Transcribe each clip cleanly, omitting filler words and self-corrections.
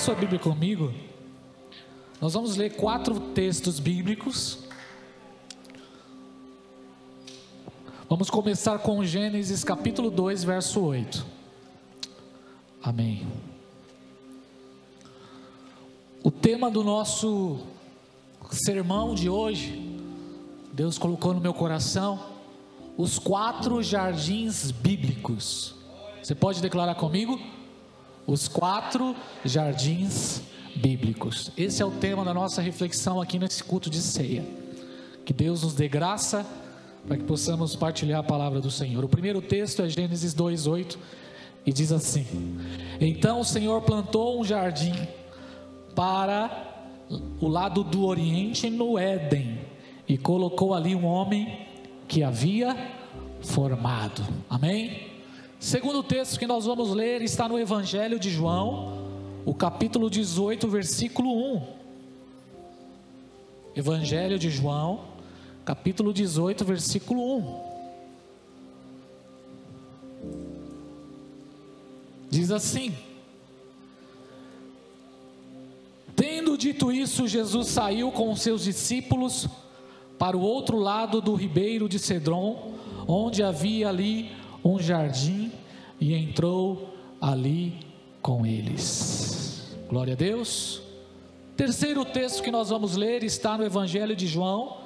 sua Bíblia comigo, nós vamos ler 4 textos bíblicos. Vamos começar com Gênesis capítulo 2, verso 8. Amém. O tema do nosso sermão de hoje, Deus colocou no meu coração, os 4 jardins bíblicos. Você pode declarar comigo? Os 4 jardins bíblicos. Esse é o tema da nossa reflexão aqui nesse culto de ceia. Que Deus nos dê graça para que possamos partilhar a palavra do Senhor. O primeiro texto é Gênesis 2:8 e diz assim: Então o Senhor plantou um jardim para o lado do oriente no Éden e colocou ali um homem que havia formado. Amém? Segundo texto que nós vamos ler está no Evangelho de João, o capítulo 18, versículo 1. Evangelho de João, capítulo 18, versículo 1. Diz assim: Tendo dito isso, Jesus saiu com os seus discípulos para o outro lado do ribeiro de Cedron, onde havia ali um jardim, e entrou ali com eles. Glória a Deus. Terceiro texto que nós vamos ler está no Evangelho de João,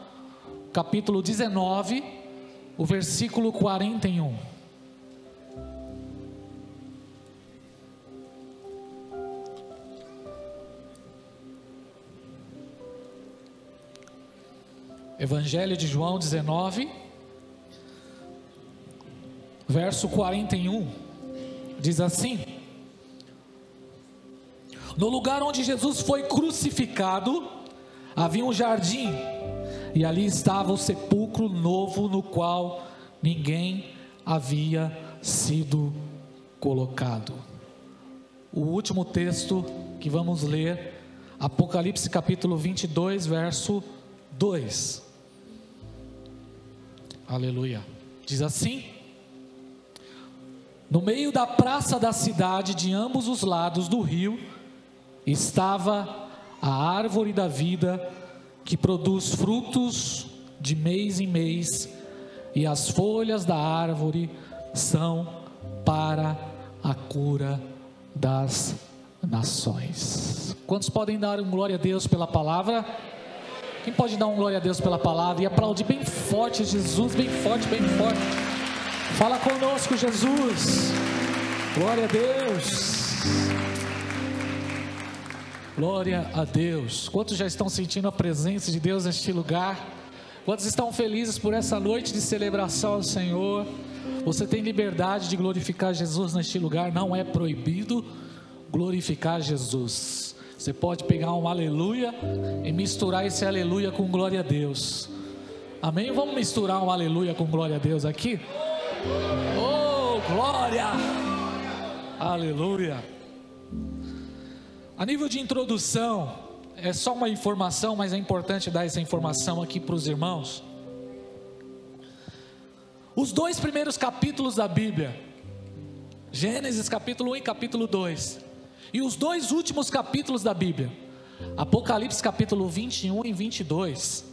capítulo 19, o versículo 41. Evangelho de João 19, verso 41, diz assim: No lugar onde Jesus foi crucificado, havia um jardim, e ali estava o sepulcro novo, no qual ninguém havia sido colocado. O último texto que vamos ler, Apocalipse capítulo 22, verso 2. Aleluia. Diz assim: No meio da praça da cidade, de ambos os lados do rio, estava a árvore da vida, que produz frutos de mês em mês, e as folhas da árvore são para a cura das nações. Quantos podem dar um glória a Deus pela palavra? Quem pode dar um glória a Deus pela palavra e aplaudir bem forte Jesus, bem forte, bem forte. Fala conosco, Jesus. Glória a Deus. Glória a Deus. Quantos já estão sentindo a presença de Deus neste lugar? Quantos estão felizes por essa noite de celebração ao Senhor? Você tem liberdade de glorificar Jesus neste lugar. Não é proibido glorificar Jesus. Você pode pegar um aleluia e misturar esse aleluia com glória a Deus. Amém? Vamos misturar um aleluia com glória a Deus aqui? Oh, glória! Aleluia! A nível de introdução, é só uma informação, mas é importante dar essa informação aqui para os irmãos. Os 2 primeiros capítulos da Bíblia, Gênesis capítulo 1 e capítulo 2, e os 2 últimos capítulos da Bíblia, Apocalipse capítulo 21 e 22,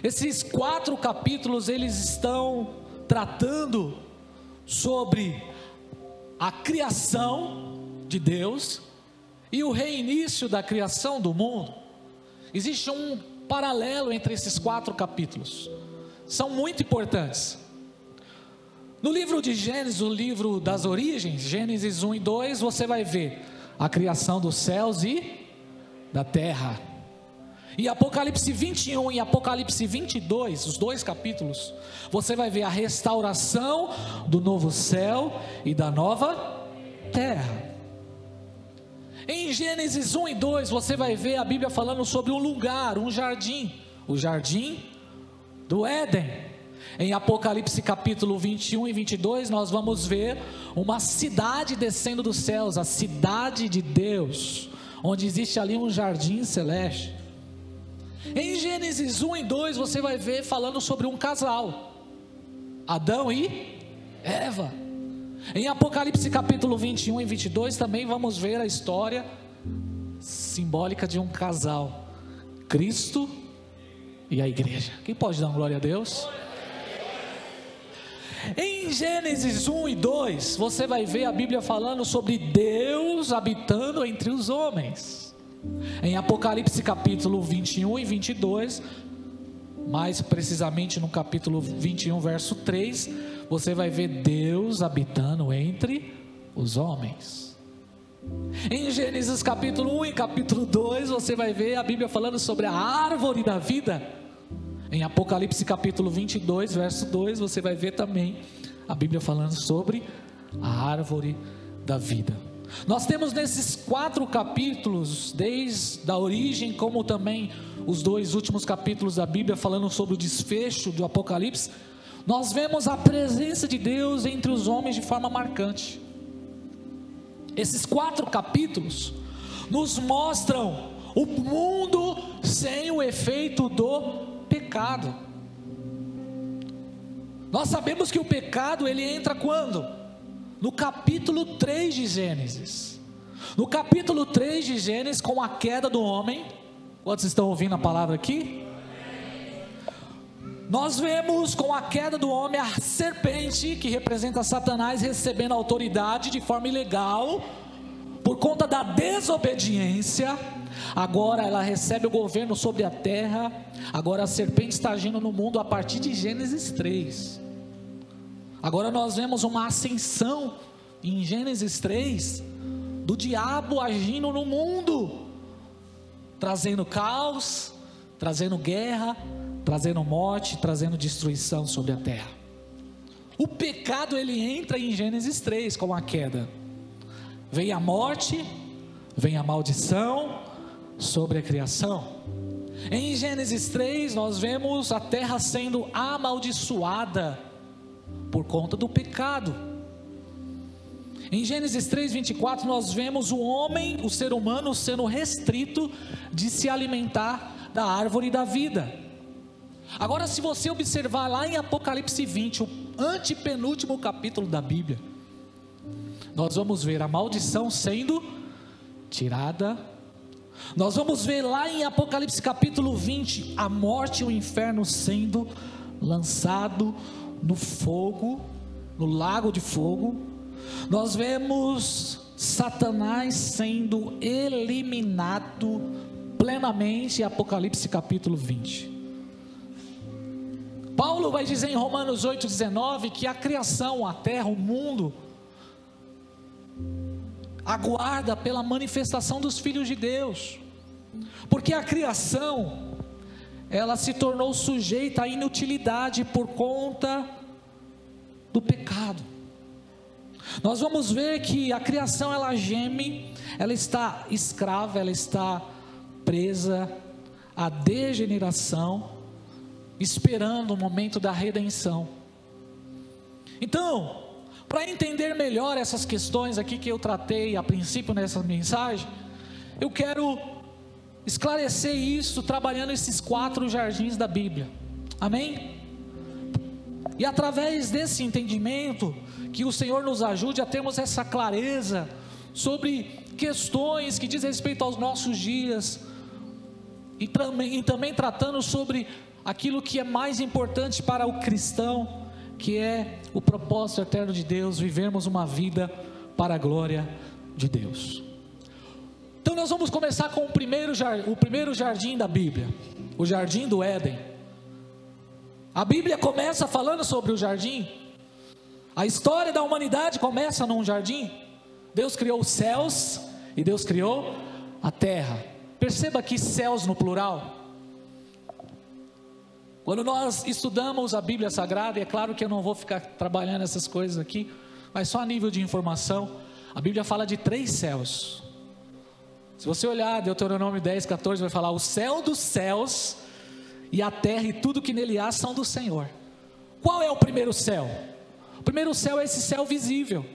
esses 4 capítulos, eles estão tratando sobre a criação de Deus e o reinício da criação do mundo. Existe um paralelo entre esses 4 capítulos, são muito importantes. No livro de Gênesis, o livro das origens, Gênesis 1 e 2, você vai ver a criação dos céus e da terra. E Apocalipse 21 e Apocalipse 22, os 2 capítulos, você vai ver a restauração do novo céu e da nova terra. Em Gênesis 1 e 2, você vai ver a Bíblia falando sobre um lugar, um jardim, o jardim do Éden. Em Apocalipse capítulo 21 e 22, nós vamos ver uma cidade descendo dos céus, a cidade de Deus, onde existe ali um jardim celeste. Em Gênesis 1 e 2, você vai ver falando sobre um casal, Adão e Eva. Em Apocalipse capítulo 21 e 22, também vamos ver a história simbólica de um casal, Cristo e a igreja. Quem pode dar uma glória a Deus? Em Gênesis 1 e 2, você vai ver a Bíblia falando sobre Deus habitando entre os homens. Em Apocalipse capítulo 21 e 22, mais precisamente no capítulo 21 verso 3, você vai ver Deus habitando entre os homens. Em Gênesis capítulo 1 e capítulo 2, você vai ver a Bíblia falando sobre a árvore da vida. Em Apocalipse capítulo 22 verso 2, você vai ver também a Bíblia falando sobre a árvore da vida. Nós temos nesses 4 capítulos, desde a origem, como também os 2 últimos capítulos da Bíblia falando sobre o desfecho do Apocalipse, nós vemos a presença de Deus entre os homens de forma marcante. Esses 4 capítulos nos mostram o mundo sem o efeito do pecado. Nós sabemos que o pecado ele entra quando? No capítulo 3 de Gênesis. No capítulo 3 de Gênesis, com a queda do homem. Quantos estão ouvindo a palavra aqui? Nós vemos com a queda do homem a serpente, que representa Satanás, recebendo autoridade de forma ilegal, por conta da desobediência. Agora ela recebe o governo sobre a terra. Agora a serpente está agindo no mundo a partir de Gênesis 3. Agora nós vemos uma ascensão em Gênesis 3 do diabo agindo no mundo, trazendo caos, trazendo guerra, trazendo morte, trazendo destruição sobre a terra. O pecado ele entra em Gênesis 3 com a queda. Vem a morte, vem a maldição sobre a criação. Em Gênesis 3 nós vemos a terra sendo amaldiçoada por conta do pecado. Em Gênesis 3:24 nós vemos o homem, o ser humano sendo restrito de se alimentar da árvore da vida. Agora se você observar lá em Apocalipse 20, o antepenúltimo capítulo da Bíblia, nós vamos ver a maldição sendo tirada. Nós vamos ver lá em Apocalipse capítulo 20, a morte e o inferno sendo lançado no fogo, no lago de fogo. Nós vemos Satanás sendo eliminado plenamente em Apocalipse capítulo 20. Paulo vai dizer em Romanos 8:19 que a criação, a terra, o mundo aguarda pela manifestação dos filhos de Deus, porque a criação ela se tornou sujeita à inutilidade por conta do pecado. Nós vamos ver que a criação ela geme, ela está escrava, ela está presa à degeneração, esperando o momento da redenção. Então, para entender melhor essas questões aqui que eu tratei a princípio nessa mensagem, eu quero esclarecer isso trabalhando esses 4 jardins da Bíblia. Amém? E através desse entendimento, que o Senhor nos ajude a termos essa clareza sobre questões que diz respeito aos nossos dias, e também tratando sobre aquilo que é mais importante para o cristão, que é o propósito eterno de Deus, vivermos uma vida para a glória de Deus. Então nós vamos começar com o primeiro jardim da Bíblia, o jardim do Éden. A Bíblia começa falando sobre o jardim. A história da humanidade começa num jardim. Deus criou os céus e Deus criou a terra. Perceba aqui céus no plural. Quando nós estudamos a Bíblia Sagrada, e é claro que eu não vou ficar trabalhando essas coisas aqui, mas só a nível de informação, a Bíblia fala de 3 céus. Se você olhar Deuteronômio 10:14, vai falar: o céu dos céus e a terra e tudo que nele há são do Senhor. Qual é o primeiro céu? O primeiro céu é esse céu visível,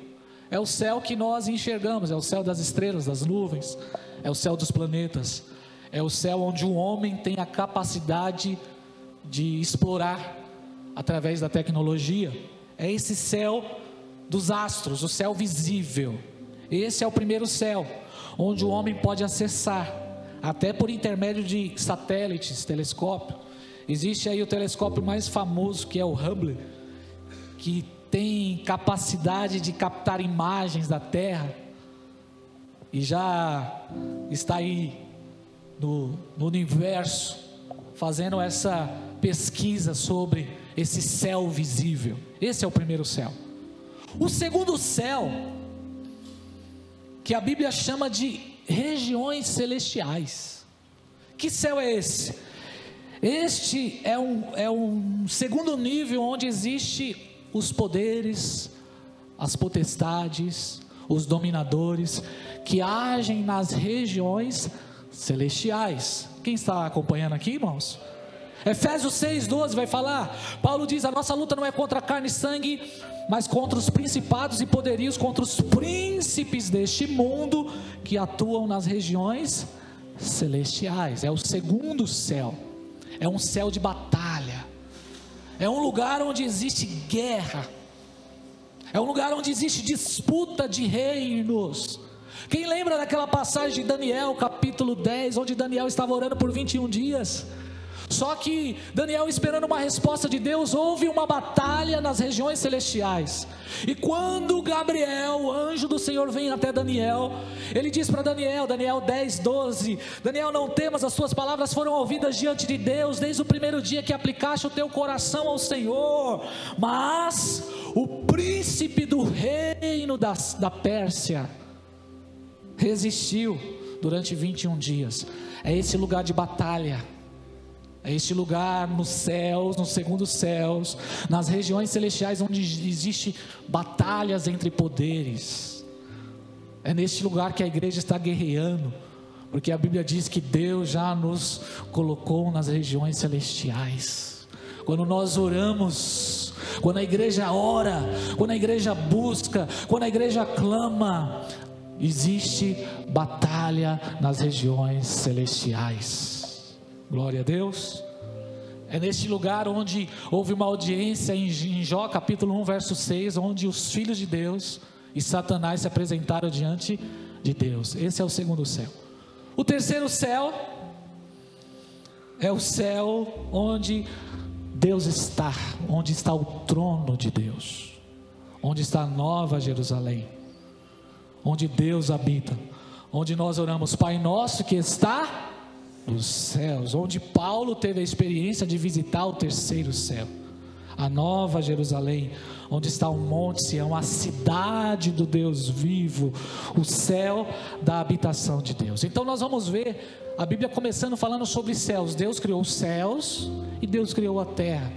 é o céu que nós enxergamos, é o céu das estrelas, das nuvens, é o céu dos planetas, é o céu onde o homem tem a capacidade de explorar através da tecnologia. É esse céu dos astros, o céu visível. Esse é o primeiro céu, onde o homem pode acessar, até por intermédio de satélites, telescópio. Existe aí o telescópio mais famoso, que é o Hubble, que tem capacidade de captar imagens da Terra, e já está aí no universo, fazendo essa pesquisa sobre esse céu visível. Esse é o primeiro céu. O segundo céu, que a Bíblia chama de regiões celestiais. Que céu é esse? Este é um segundo nível, onde existe os poderes, as potestades, os dominadores, que agem nas regiões celestiais. Quem está acompanhando aqui, irmãos? Efésios 6:12 vai falar, Paulo diz: a nossa luta não é contra carne e sangue, mas contra os principados e poderios, contra os príncipes deste mundo, que atuam nas regiões celestiais. É o segundo céu, é um céu de batalha, é um lugar onde existe guerra, é um lugar onde existe disputa de reinos. Quem lembra daquela passagem de Daniel, capítulo 10, onde Daniel estava orando por 21 dias? Só que Daniel, esperando uma resposta de Deus, houve uma batalha nas regiões celestiais. E quando Gabriel, o anjo do Senhor, vem até Daniel, ele diz para Daniel, Daniel 10:12: Daniel, não temas, as suas palavras foram ouvidas diante de Deus, desde o primeiro dia que aplicaste o teu coração ao Senhor. Mas o príncipe do reino da Pérsia resistiu durante 21 dias. É esse lugar de batalha, é este lugar nos céus, nos segundos céus, nas regiões celestiais, onde existe batalhas entre poderes. É neste lugar que a igreja está guerreando, porque a Bíblia diz que Deus já nos colocou nas regiões celestiais. Quando nós oramos, quando a igreja ora, quando a igreja busca, quando a igreja clama, existe batalha nas regiões celestiais. Glória a Deus. É neste lugar onde houve uma audiência em Jó capítulo 1 verso 6, onde os filhos de Deus e Satanás se apresentaram diante de Deus. Esse é o segundo céu. O terceiro céu é o céu onde Deus está, onde está o trono de Deus, onde está a nova Jerusalém, onde Deus habita, onde nós oramos: Pai nosso que está nos céus, onde Paulo teve a experiência de visitar o terceiro céu, a nova Jerusalém, onde está o monte Sião, a cidade do Deus vivo, o céu da habitação de Deus. Então nós vamos ver a Bíblia começando falando sobre céus. Deus criou os céus e Deus criou a terra.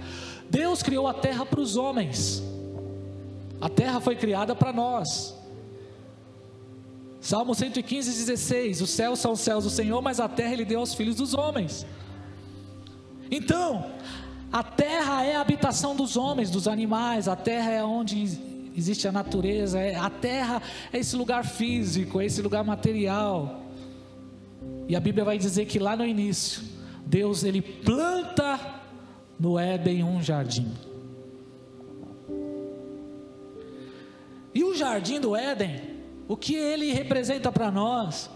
Deus criou a terra para os homens, a terra foi criada para nós. Salmo 115:16, os céus são os céus do Senhor, mas a terra Ele deu aos filhos dos homens. Então, a terra é a habitação dos homens, dos animais, a terra é onde existe a natureza, a terra é esse lugar físico, é esse lugar material. E a Bíblia vai dizer que lá no início, Deus Ele planta no Éden um jardim. E o jardim do Éden, o que ele representa para nós?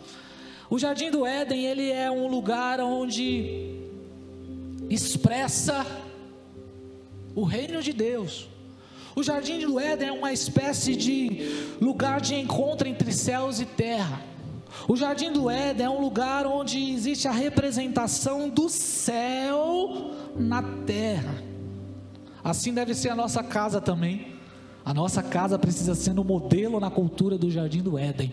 O jardim do Éden, ele é um lugar onde expressa o reino de Deus. O jardim do Éden é uma espécie de lugar de encontro entre céus e terra. O jardim do Éden é um lugar onde existe a representação do céu na terra. Assim deve ser a nossa casa também. A nossa casa precisa ser um modelo na cultura do jardim do Éden.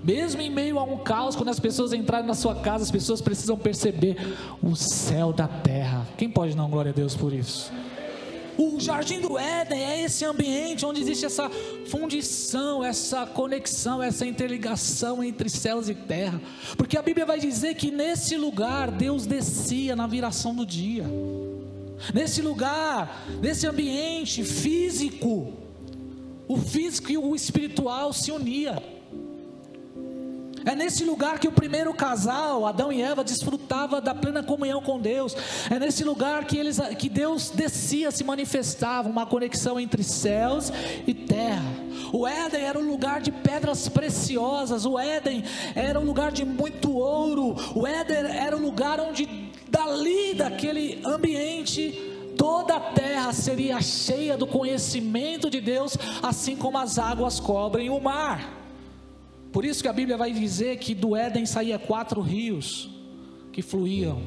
Mesmo em meio a um caos, quando as pessoas entrarem na sua casa, as pessoas precisam perceber o céu da terra. Quem pode dar glória a Deus por isso? O jardim do Éden é esse ambiente onde existe essa fundição, essa conexão, essa interligação entre céus e terra. Porque a Bíblia vai dizer que nesse lugar Deus descia na viração do dia. Nesse lugar, nesse ambiente físico, o físico e o espiritual se uniam. É nesse lugar que o primeiro casal, Adão e Eva, desfrutava da plena comunhão com Deus. É nesse lugar que Deus descia, se manifestava, uma conexão entre céus e terra. O Éden era um lugar de pedras preciosas, o Éden era um lugar de muito ouro, o Éden era um lugar onde dali, daquele ambiente, toda a terra seria cheia do conhecimento de Deus, assim como as águas cobrem o mar. Por isso que a Bíblia vai dizer que do Éden saía 4 rios que fluíam,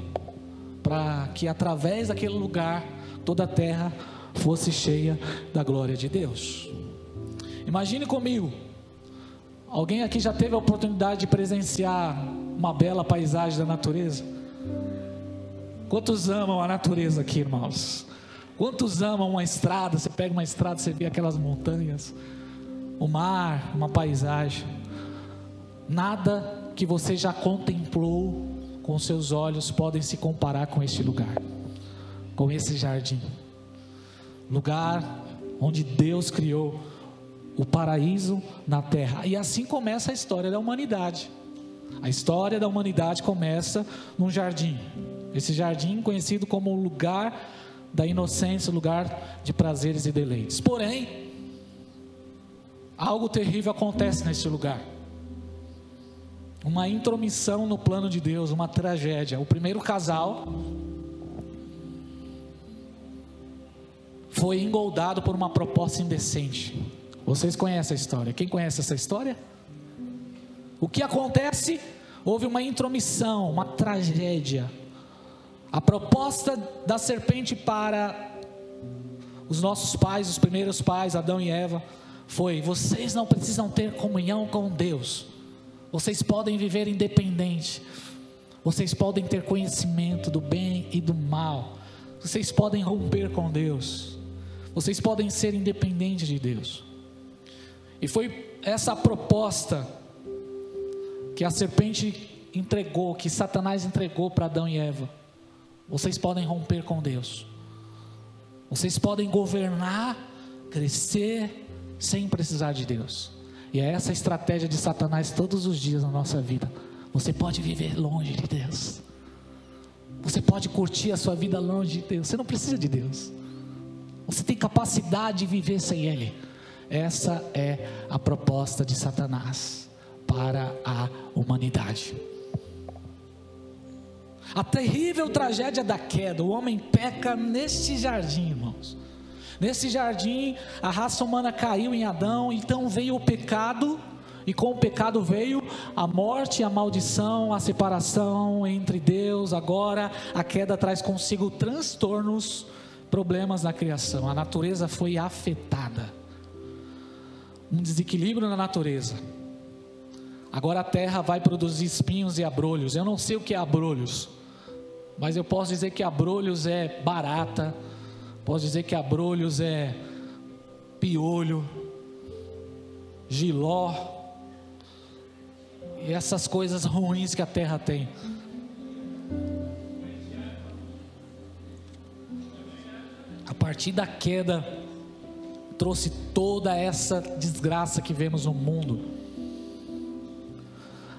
para que através daquele lugar toda a terra fosse cheia da glória de Deus. Imagine comigo, alguém aqui já teve a oportunidade de presenciar uma bela paisagem da natureza? Quantos amam a natureza aqui, irmãos? Quantos amam uma estrada? Você pega uma estrada, você vê aquelas montanhas, o mar, uma paisagem. Nada que você já contemplou com seus olhos podem se comparar com este lugar, com esse jardim, lugar onde Deus criou o paraíso na terra. E assim começa a história da humanidade. A história da humanidade começa num jardim, esse jardim conhecido como o lugar da inocência, lugar de prazeres e deleites. Porém, algo terrível acontece nesse lugar. Uma intromissão no plano de Deus, uma tragédia. O primeiro casal foi engoldado por uma proposta indecente. Vocês conhecem a história? Quem conhece essa história? O que acontece? Houve uma intromissão, uma tragédia. A proposta da serpente para os nossos pais, os primeiros pais, Adão e Eva, foi: vocês não precisam ter comunhão com Deus. Vocês podem viver independente. Vocês podem ter conhecimento do bem e do mal. Vocês podem romper com Deus. Vocês podem ser independentes de Deus. E foi essa proposta que a serpente entregou, que Satanás entregou para Adão e Eva. Vocês podem romper com Deus. Vocês podem governar, crescer, sem precisar de Deus. E é essa a estratégia de Satanás todos os dias na nossa vida. Você pode viver longe de Deus. Você pode curtir a sua vida longe de Deus. Você não precisa de Deus. Você tem capacidade de viver sem Ele. Essa é a proposta de Satanás para a humanidade. A terrível tragédia da queda. O homem peca neste jardim, irmãos. Nesse jardim, a raça humana caiu em Adão, então veio o pecado, e com o pecado veio a morte, a maldição, a separação entre Deus. Agora a queda traz consigo transtornos, problemas na criação. A natureza foi afetada, um desequilíbrio na natureza. Agora a terra vai produzir espinhos e abrolhos. Eu não sei o que é abrolhos, mas eu posso dizer que abrolhos é barata, posso dizer que abrolhos é piolho, giló, e essas coisas ruins que a terra tem. A partir da queda, trouxe toda essa desgraça que vemos no mundo.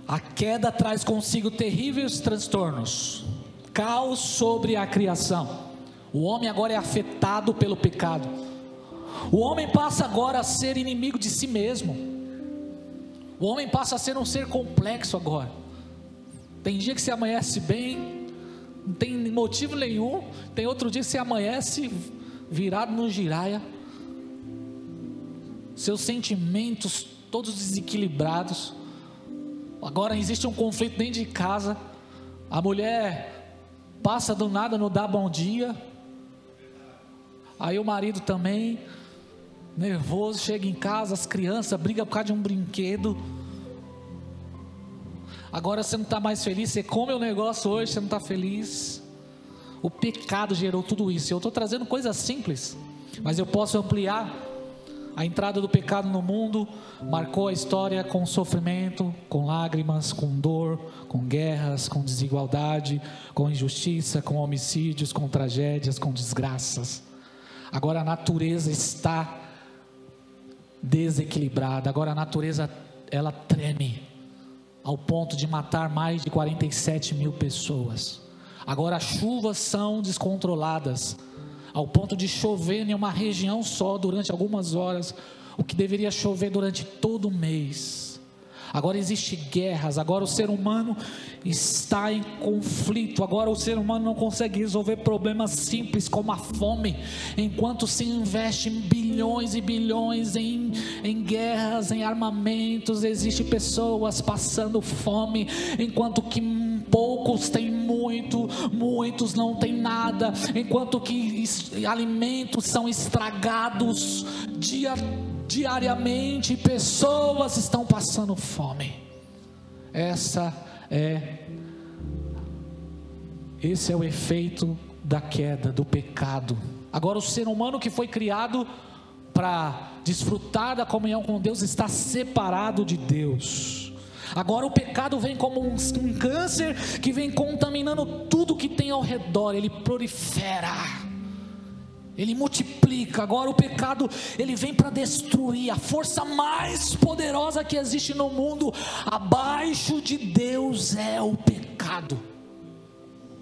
A queda traz consigo terríveis transtornos, caos sobre a criação. O homem agora é afetado pelo pecado. O homem passa agora a ser inimigo de si mesmo. O homem passa a ser um ser complexo agora. Tem dia que se amanhece bem, não tem motivo nenhum. Tem outro dia que se amanhece virado no giraia. Seus sentimentos todos desequilibrados. Agora existe um conflito dentro de casa. A mulher passa do nada, não dá bom dia. Aí o marido também, nervoso, chega em casa, as crianças brigam por causa de um brinquedo. Agora você não está mais feliz, você come o negócio hoje, você não está feliz. O pecado gerou tudo isso. Eu estou trazendo coisas simples, mas eu posso ampliar. A entrada do pecado no mundo marcou a história com sofrimento, com lágrimas, com dor, com guerras, com desigualdade, com injustiça, com homicídios, com tragédias, com desgraças. Agora a natureza está desequilibrada. Agora a natureza, ela treme. ao ponto de matar mais de 47 mil pessoas. Agora as chuvas são descontroladas, ao ponto de chover em uma região só durante algumas horas, o que deveria chover durante todo o mês. Agora existem guerras, agora o ser humano está em conflito, agora o ser humano não consegue resolver problemas simples como a fome, enquanto se investe bilhões e bilhões em guerras, em armamentos, existem pessoas passando fome, enquanto que poucos têm muito, muitos não têm nada, enquanto que alimentos são estragados diariamente, pessoas estão passando fome. Esse é o efeito da queda, do pecado. Agora o ser humano que foi criado para desfrutar da comunhão com Deus está separado de Deus. Agora o pecado vem como um câncer que vem contaminando tudo que tem ao redor, ele prolifera, ele multiplica. Agora o pecado, ele vem para destruir. A força mais poderosa que existe no mundo, abaixo de Deus, é o pecado.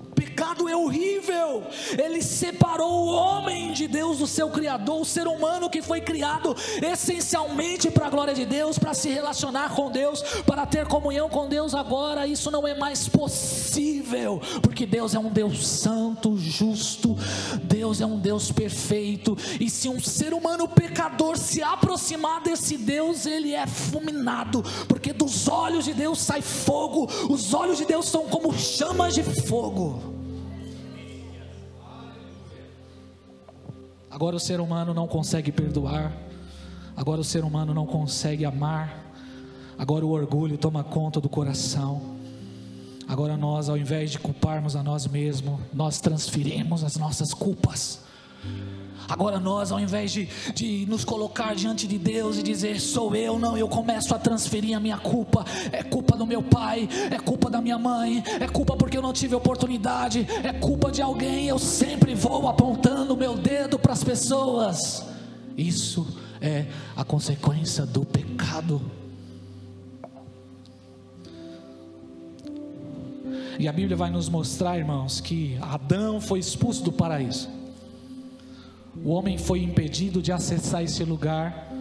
O pecado é horrível, ele separou o homem de Deus, do seu Criador. O ser humano que foi criado essencialmente para a glória de Deus, para se relacionar com Deus, para ter comunhão com Deus, agora isso não é mais possível, porque Deus é um Deus santo, justo, Deus é um Deus perfeito, e se um ser humano pecador se aproximar desse Deus, ele é fulminado, porque dos olhos de Deus sai fogo, os olhos de Deus são como chamas de fogo. Agora o ser humano não consegue perdoar, agora o ser humano não consegue amar, agora o orgulho toma conta do coração. Agora nós, ao invés de culparmos a nós mesmos, nós transferimos as nossas culpas. Agora nós, ao invés de nos colocar diante de Deus e dizer, sou eu, não, eu começo a transferir a minha culpa. É culpa do meu pai, é culpa da minha mãe, é culpa porque eu não tive oportunidade, é culpa de alguém. Eu sempre vou apontando o meu dedo para as pessoas. Isso é a consequência do pecado. E a Bíblia vai nos mostrar, irmãos, que Adão foi expulso do paraíso. O homem foi impedido de acessar esse lugar.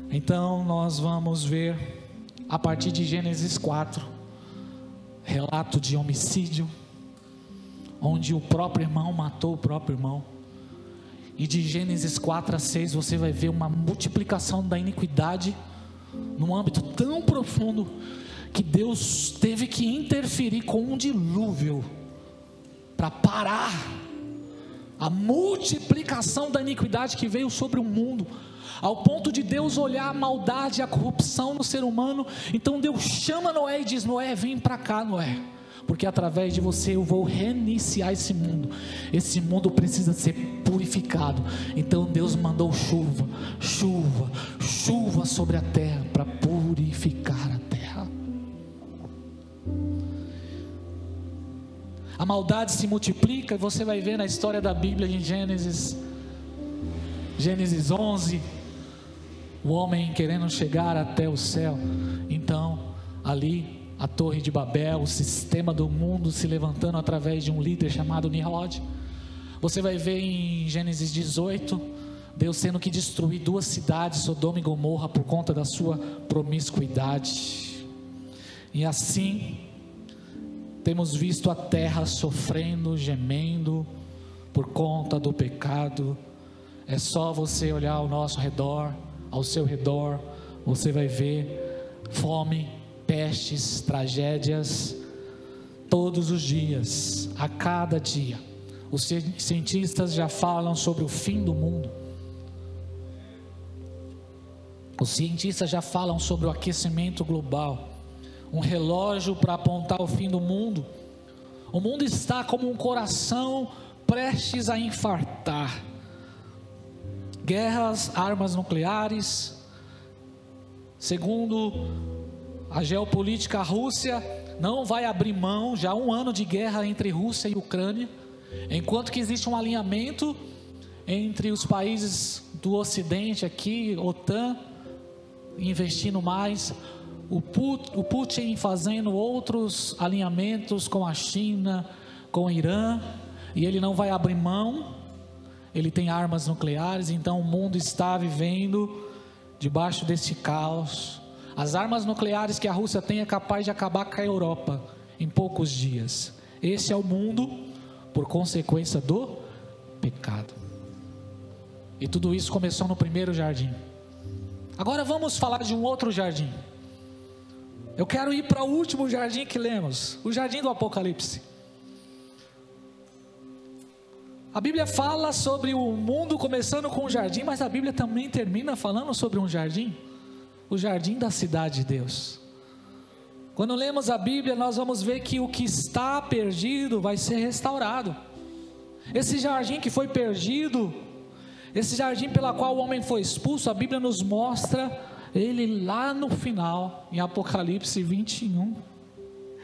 Então nós vamos ver a partir de Gênesis 4, relato de homicídio, onde o próprio irmão matou o próprio irmão. E de Gênesis 4 a 6 você vai ver uma multiplicação da iniquidade num âmbito tão profundo que Deus teve que interferir com um dilúvio para parar a multiplicação da iniquidade que veio sobre o mundo, ao ponto de Deus olhar a maldade e a corrupção no ser humano. Então Deus chama Noé e diz, Noé, vem para cá, Noé, porque através de você eu vou reiniciar esse mundo. Esse mundo precisa ser purificado. Então Deus mandou chuva sobre a terra, para purificar a terra. A maldade se multiplica, e você vai ver na história da Bíblia em Gênesis 11, o homem querendo chegar até o céu. Então ali a torre de Babel, o sistema do mundo se levantando através de um líder chamado Nimrod. Você vai ver em Gênesis 18, Deus tendo que destruir 2 cidades, Sodoma e Gomorra, por conta da sua promiscuidade. E assim temos visto a terra sofrendo, gemendo por conta do pecado. É só você olhar ao nosso redor, ao seu redor, você vai ver fome, pestes, tragédias, todos os dias, a cada dia. Os cientistas já falam sobre o fim do mundo. Os cientistas já falam sobre o aquecimento global, um relógio para apontar o fim do mundo. O mundo está como um coração prestes a infartar. Guerras, armas nucleares. Segundo a geopolítica, a Rússia não vai abrir mão, já há 1 ano de guerra entre Rússia e Ucrânia, enquanto que existe um alinhamento entre os países do Ocidente aqui, OTAN, investindo mais. o Putin fazendo outros alinhamentos com a China, com o Irã, e ele não vai abrir mão. Ele tem armas nucleares, então o mundo está vivendo debaixo desse caos. As armas nucleares que a Rússia tem é capaz de acabar com a Europa em poucos dias. Esse é o mundo por consequência do pecado. E tudo isso começou no primeiro jardim. Agora vamos falar de um outro jardim. Eu quero ir para o último jardim que lemos, o jardim do Apocalipse. A Bíblia fala sobre o mundo começando com um jardim, mas a Bíblia também termina falando sobre um jardim, o jardim da cidade de Deus. Quando lemos a Bíblia, nós vamos ver que o que está perdido vai ser restaurado. Esse jardim que foi perdido, esse jardim pela qual o homem foi expulso, a Bíblia nos mostra ele lá no final, em Apocalipse 21.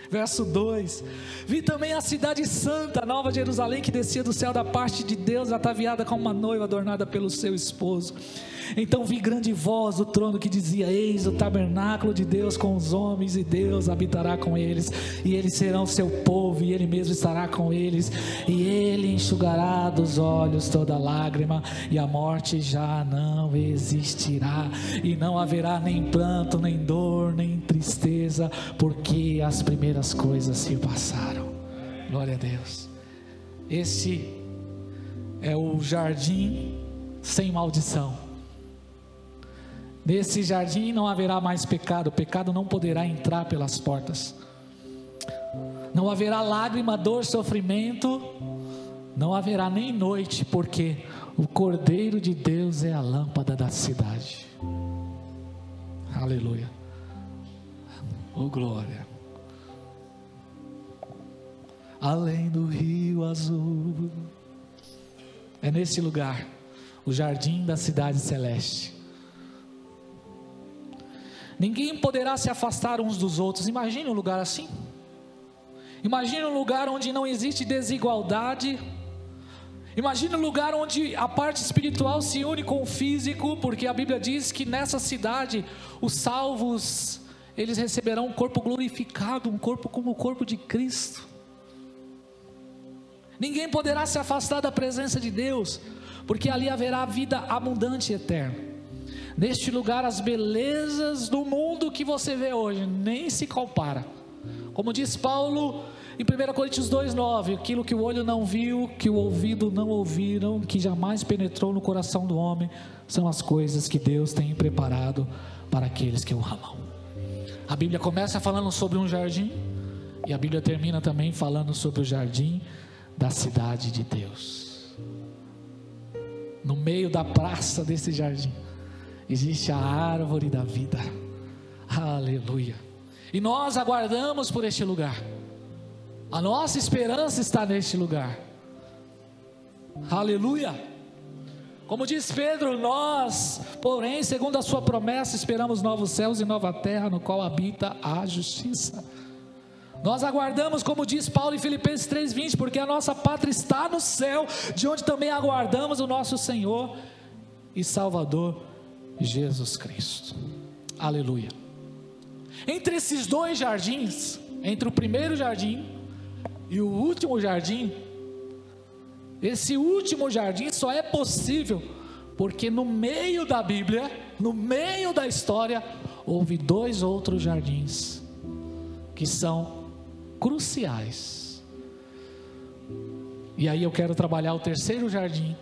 Verso 2: vi também a cidade santa, a nova Jerusalém, que descia do céu da parte de Deus, ataviada como uma noiva adornada pelo seu esposo. Então vi grande voz do trono que dizia: eis o tabernáculo de Deus com os homens, e Deus habitará com eles, e eles serão seu povo, e ele mesmo estará com eles, e ele enxugará dos olhos toda lágrima, e a morte já não existirá, e não haverá nem pranto, nem dor, nem tristeza, porque as primeiras coisas se passaram. Glória a Deus. Esse é o jardim sem maldição. Nesse jardim não haverá mais pecado, o pecado não poderá entrar pelas portas. Não haverá lágrima, dor, sofrimento, não haverá nem noite, porque o Cordeiro de Deus é a lâmpada da cidade. Aleluia. Oh glória. Além do rio azul. É nesse lugar, o jardim da cidade celeste. Ninguém poderá se afastar uns dos outros. Imagine um lugar assim. Imagine um lugar onde não existe desigualdade. Imagine um lugar onde a parte espiritual se une com o físico, porque a Bíblia diz que nessa cidade os salvos, eles receberão um corpo glorificado, um corpo como o corpo de Cristo. Ninguém poderá se afastar da presença de Deus, porque ali haverá vida abundante e eterna. Neste lugar as belezas do mundo que você vê hoje nem se compara. Como diz Paulo em 1 Coríntios 2,9: aquilo que o olho não viu, que o ouvido não ouviram, que jamais penetrou no coração do homem, são as coisas que Deus tem preparado para aqueles que o amam. A Bíblia começa falando sobre um jardim, e a Bíblia termina também falando sobre o jardim da cidade de Deus. No meio da praça desse jardim existe a árvore da vida. Aleluia. E nós aguardamos por este lugar. A nossa esperança está neste lugar. Aleluia. Como diz Pedro, nós, porém, segundo a sua promessa, esperamos novos céus e nova terra, no qual habita a justiça. Nós aguardamos, como diz Paulo em Filipenses 3,20, porque a nossa pátria está no céu, de onde também aguardamos o nosso Senhor e Salvador Jesus Cristo. Aleluia. Entre esses dois jardins, entre o primeiro jardim e o último jardim, esse último jardim só é possível porque no meio da Bíblia, no meio da história, houve dois outros jardins que são cruciais. E aí eu quero trabalhar o terceiro jardim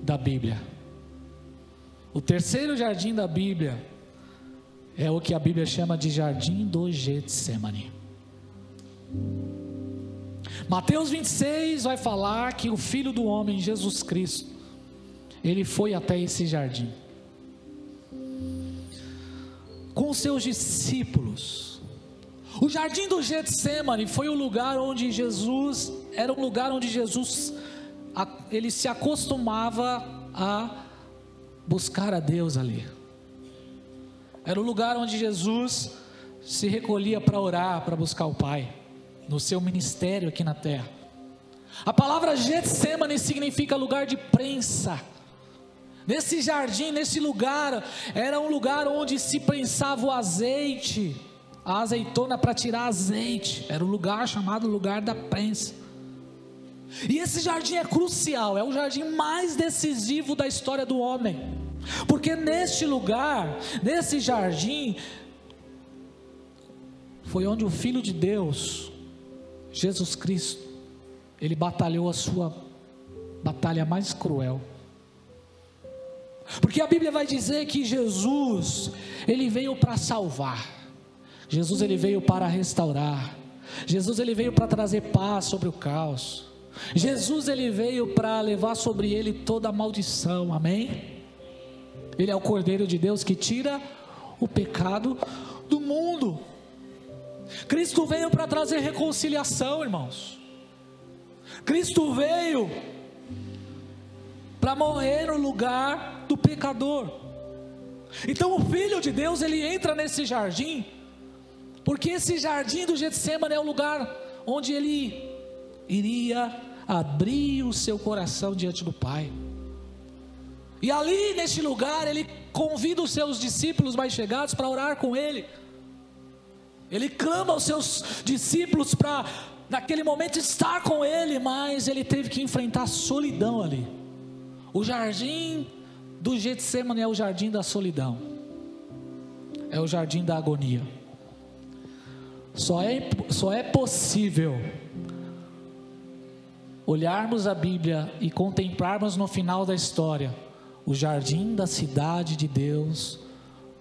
da Bíblia. O terceiro jardim da Bíblia é o que a Bíblia chama de jardim do Getsemane. Mateus 26 vai falar que o Filho do Homem, Jesus Cristo, ele foi até esse jardim com os seus discípulos. O jardim do Getsemane foi o lugar onde Jesus, era um lugar onde Jesus, ele se acostumava a buscar a Deus ali. Era o lugar onde Jesus se recolhia para orar, para buscar o Pai, no seu ministério aqui na terra. A palavra Getsemane significa lugar de prensa. Nesse jardim, nesse lugar, era um lugar onde se prensava o azeite, a azeitona para tirar azeite. Era um lugar chamado lugar da prensa. E esse jardim é crucial, é o jardim mais decisivo da história do homem, porque neste lugar, nesse jardim, foi onde o Filho de Deus, Jesus Cristo, ele batalhou a sua batalha mais cruel. Porque a Bíblia vai dizer que Jesus, ele veio para salvar, Jesus ele veio para restaurar, Jesus ele veio para trazer paz sobre o caos, Jesus ele veio para levar sobre ele toda a maldição, amém? Ele é o Cordeiro de Deus que tira o pecado do mundo. Cristo veio para trazer reconciliação, irmãos. Cristo veio para morrer no lugar do pecador. Então o Filho de Deus, ele entra nesse jardim, porque esse jardim do Getsemane é o lugar onde ele iria abrir o seu coração diante do Pai. E ali neste lugar ele convida os seus discípulos mais chegados para orar com ele. Ele clama aos seus discípulos para naquele momento estar com ele, mas ele teve que enfrentar a solidão ali. O jardim do Getsemane é o jardim da solidão, é o jardim da agonia. Só é possível olharmos a Bíblia e contemplarmos no final da história o jardim da cidade de Deus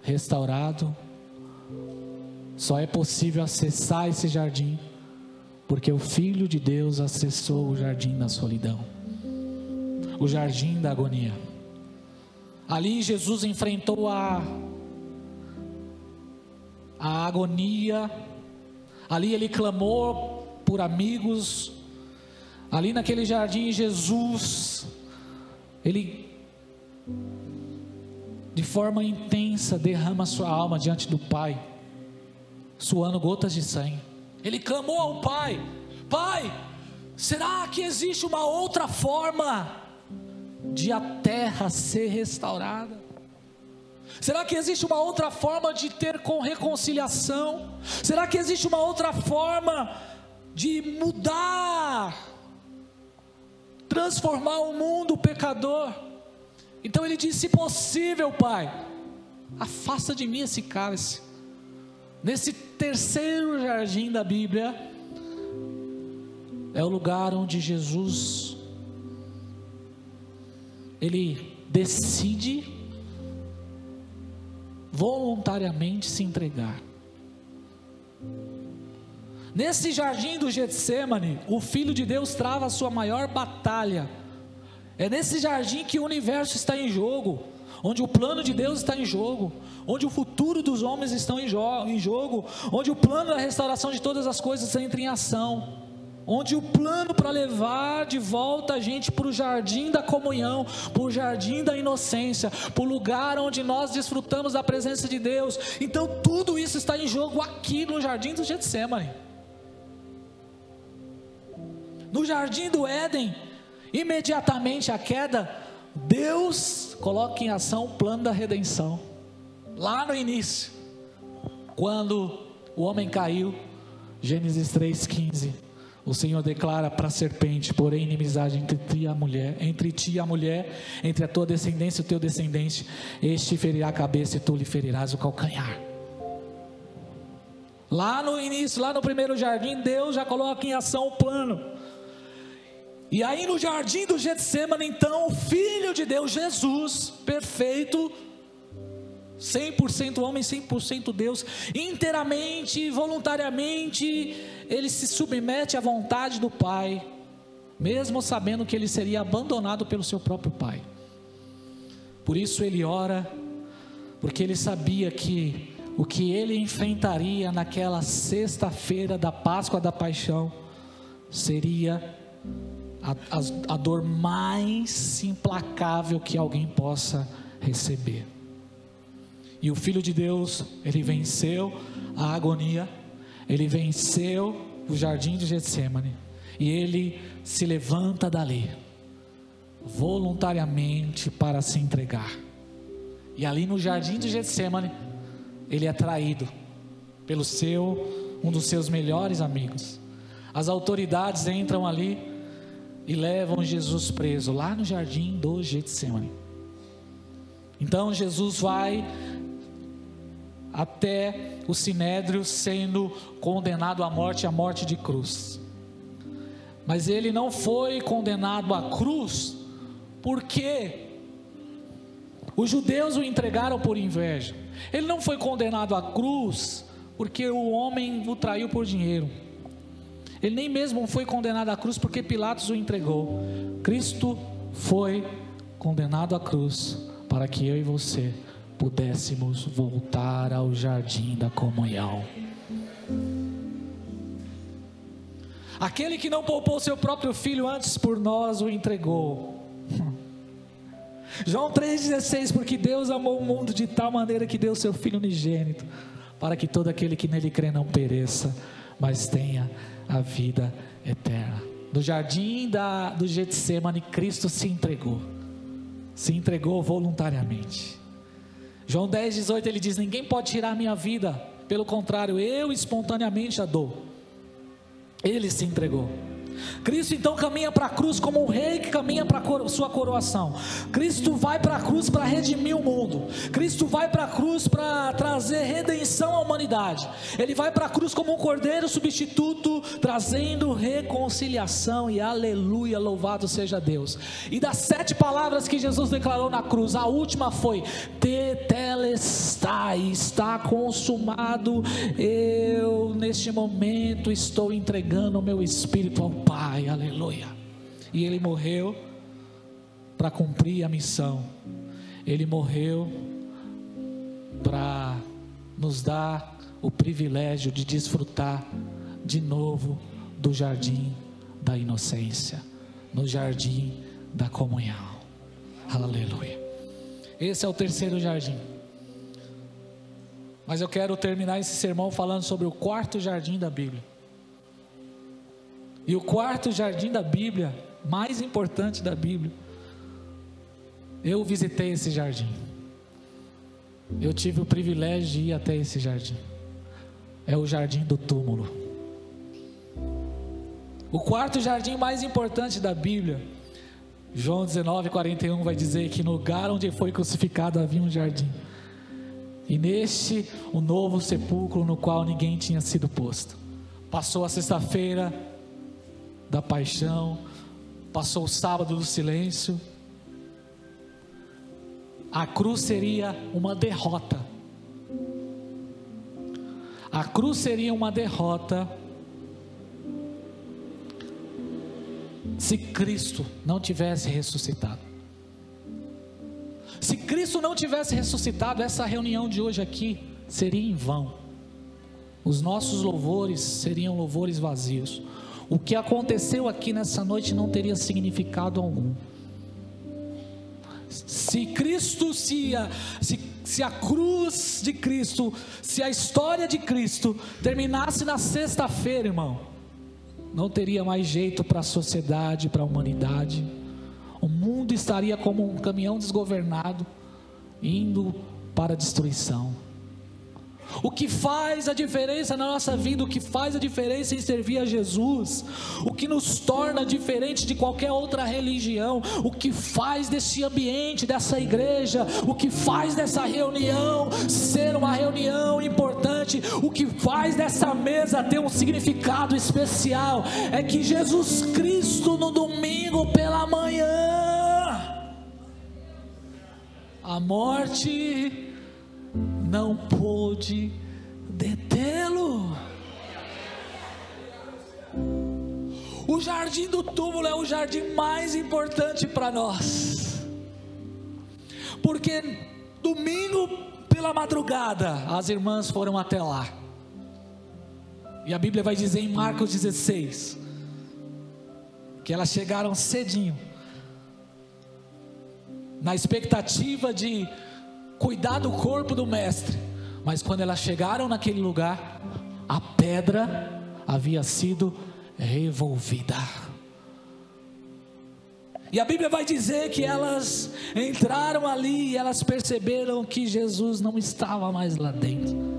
restaurado. Só é possível acessar esse jardim porque o Filho de Deus acessou o jardim da solidão, o jardim da agonia. Ali Jesus enfrentou a agonia, ali ele clamou por amigos, ali naquele jardim Jesus, ele de forma intensa derrama sua alma diante do Pai, suando gotas de sangue. Ele clamou ao Pai: Pai, será que existe uma outra forma de a terra ser restaurada? Será que existe uma outra forma de ter com reconciliação? Será que existe uma outra forma de mudar, transformar o mundo pecador? Então ele disse: se possível, Pai, afasta de mim esse cálice. Nesse terceiro jardim da Bíblia, é o lugar onde Jesus, ele decide voluntariamente se entregar. Nesse jardim do Getsemane, o Filho de Deus trava a sua maior batalha. É nesse jardim que o universo está em jogo, onde o plano de Deus está em jogo, onde o futuro dos homens estão em jogo, onde o plano da restauração de todas as coisas entra em ação, onde o plano para levar de volta a gente para o jardim da comunhão, para o jardim da inocência, para o lugar onde nós desfrutamos da presença de Deus. Então tudo isso está em jogo aqui no jardim do Getsemane. No jardim do Éden, imediatamente à queda, Deus coloca em ação o plano da redenção. Lá no início, quando o homem caiu, Gênesis 3,15, o Senhor declara para a serpente: porém inimizade entre ti e a mulher, entre a tua descendência e o teu descendente, este ferirá a cabeça e tu lhe ferirás o calcanhar. Lá no início, lá no primeiro jardim, Deus já coloca em ação o plano. E aí no jardim do Getsemane, então, o Filho de Deus, Jesus, perfeito, 100% homem, 100% Deus, inteiramente, voluntariamente, ele se submete à vontade do Pai, mesmo sabendo que ele seria abandonado pelo seu próprio Pai. Por isso ele ora, porque ele sabia que o que ele enfrentaria naquela sexta-feira da Páscoa da Paixão seria a dor mais implacável que alguém possa receber. E o Filho de Deus, ele venceu a agonia, ele venceu o jardim de Getsemane, e ele se levanta dali, voluntariamente para se entregar. E ali no jardim de Getsêmani, ele é traído pelo um dos seus melhores amigos. As autoridades entram ali e levam Jesus preso lá no jardim do Getsêmani. Então Jesus vai até o sinédrio sendo condenado à morte de cruz. Mas ele não foi condenado à cruz porque os judeus o entregaram por inveja. Ele não foi condenado à cruz porque o homem o traiu por dinheiro. Ele nem mesmo foi condenado à cruz porque Pilatos o entregou. Cristo foi condenado à cruz para que eu e você pudéssemos voltar ao jardim da comunhão. Aquele que não poupou seu próprio filho, antes por nós o entregou. João 3,16, porque Deus amou o mundo de tal maneira que deu seu filho unigênito, para que todo aquele que nele crê não pereça, mas tenha a vida eterna. No jardim do Getsêmani, Cristo se entregou voluntariamente. João 10,18, ele diz: ninguém pode tirar a minha vida, pelo contrário, eu espontaneamente a dou. Ele se entregou. Cristo então caminha para a cruz como um rei que caminha para a sua coroação. Cristo vai para a cruz para redimir o mundo. Cristo vai para a cruz para trazer redenção à humanidade. Ele vai para a cruz como um cordeiro substituto, trazendo reconciliação. E aleluia, louvado seja Deus. E das 7 palavras que Jesus declarou na cruz, a última foi: tetelestai, está consumado. Eu neste momento estou entregando o meu espírito ao Pai, aleluia. E ele morreu para cumprir a missão. Ele morreu para nos dar o privilégio de desfrutar de novo do jardim da inocência, no jardim da comunhão. Aleluia. Esse é o terceiro jardim. Mas eu quero terminar esse sermão falando sobre o quarto jardim da Bíblia. E o quarto jardim da Bíblia, mais importante da Bíblia, eu visitei esse jardim. Eu tive o privilégio de ir até esse jardim. É o jardim do túmulo. O quarto jardim mais importante da Bíblia, João 19:41 vai dizer que no lugar onde foi crucificado havia um jardim. E neste, um novo sepulcro no qual ninguém tinha sido posto. Passou a sexta-feira da paixão, passou o sábado do silêncio. A cruz seria uma derrota. A cruz seria uma derrota se Cristo não tivesse ressuscitado. Se Cristo não tivesse ressuscitado, essa reunião de hoje aqui seria em vão. Os nossos louvores seriam louvores vazios. O que aconteceu aqui nessa noite não teria significado algum. Se Cristo, se a cruz de Cristo, se a história de Cristo terminasse na sexta-feira, irmão, não teria mais jeito para a sociedade, para a humanidade. O mundo estaria como um caminhão desgovernado, indo para a destruição. O que faz a diferença na nossa vida, o que faz a diferença em servir a Jesus, o que nos torna diferente de qualquer outra religião, o que faz desse ambiente, dessa igreja, o que faz dessa reunião ser uma reunião importante, o que faz dessa mesa ter um significado especial, é que Jesus Cristo no domingo pela manhã, a morte não pôde detê-lo. O jardim do túmulo é o jardim mais importante para nós, porque domingo pela madrugada as irmãs foram até lá, e a Bíblia vai dizer em Marcos 16 que elas chegaram cedinho, na expectativa de cuidar do corpo do mestre. Mas quando elas chegaram naquele lugar, a pedra havia sido revolvida. E a Bíblia vai dizer que elas entraram ali e elas perceberam que Jesus não estava mais lá dentro.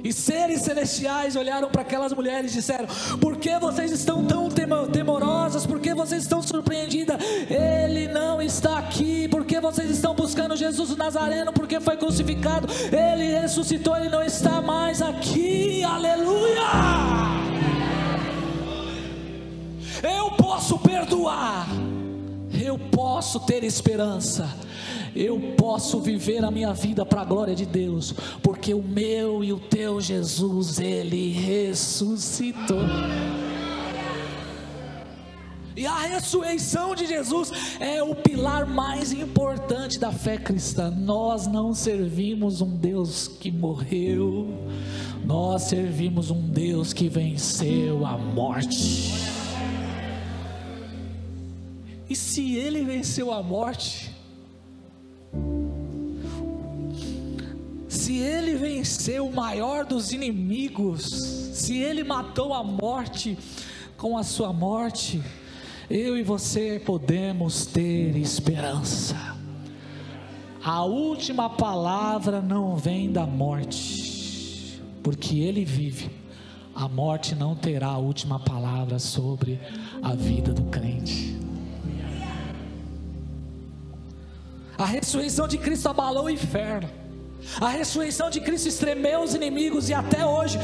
E seres celestiais olharam para aquelas mulheres e disseram: por que vocês estão tão temorosas? Por que vocês estão surpreendidas? Ele não está aqui. Por que vocês estão buscando Jesus o Nazareno? Porque foi crucificado. Ele ressuscitou, ele não está mais aqui. Aleluia! Eu posso perdoar, eu posso ter esperança, eu posso viver a minha vida para a glória de Deus, porque o meu e o teu Jesus, ele ressuscitou. E a ressurreição de Jesus é o pilar mais importante da fé cristã. Nós não servimos um Deus que morreu, nós servimos um Deus que venceu a morte. E se ele venceu a morte, se ele venceu o maior dos inimigos, se ele matou a morte com a sua morte, eu e você podemos ter esperança. A última palavra não vem da morte, porque ele vive. A morte não terá a última palavra sobre a vida do crente. A ressurreição de Cristo abalou o inferno. A ressurreição de Cristo estremeu os inimigos e até hoje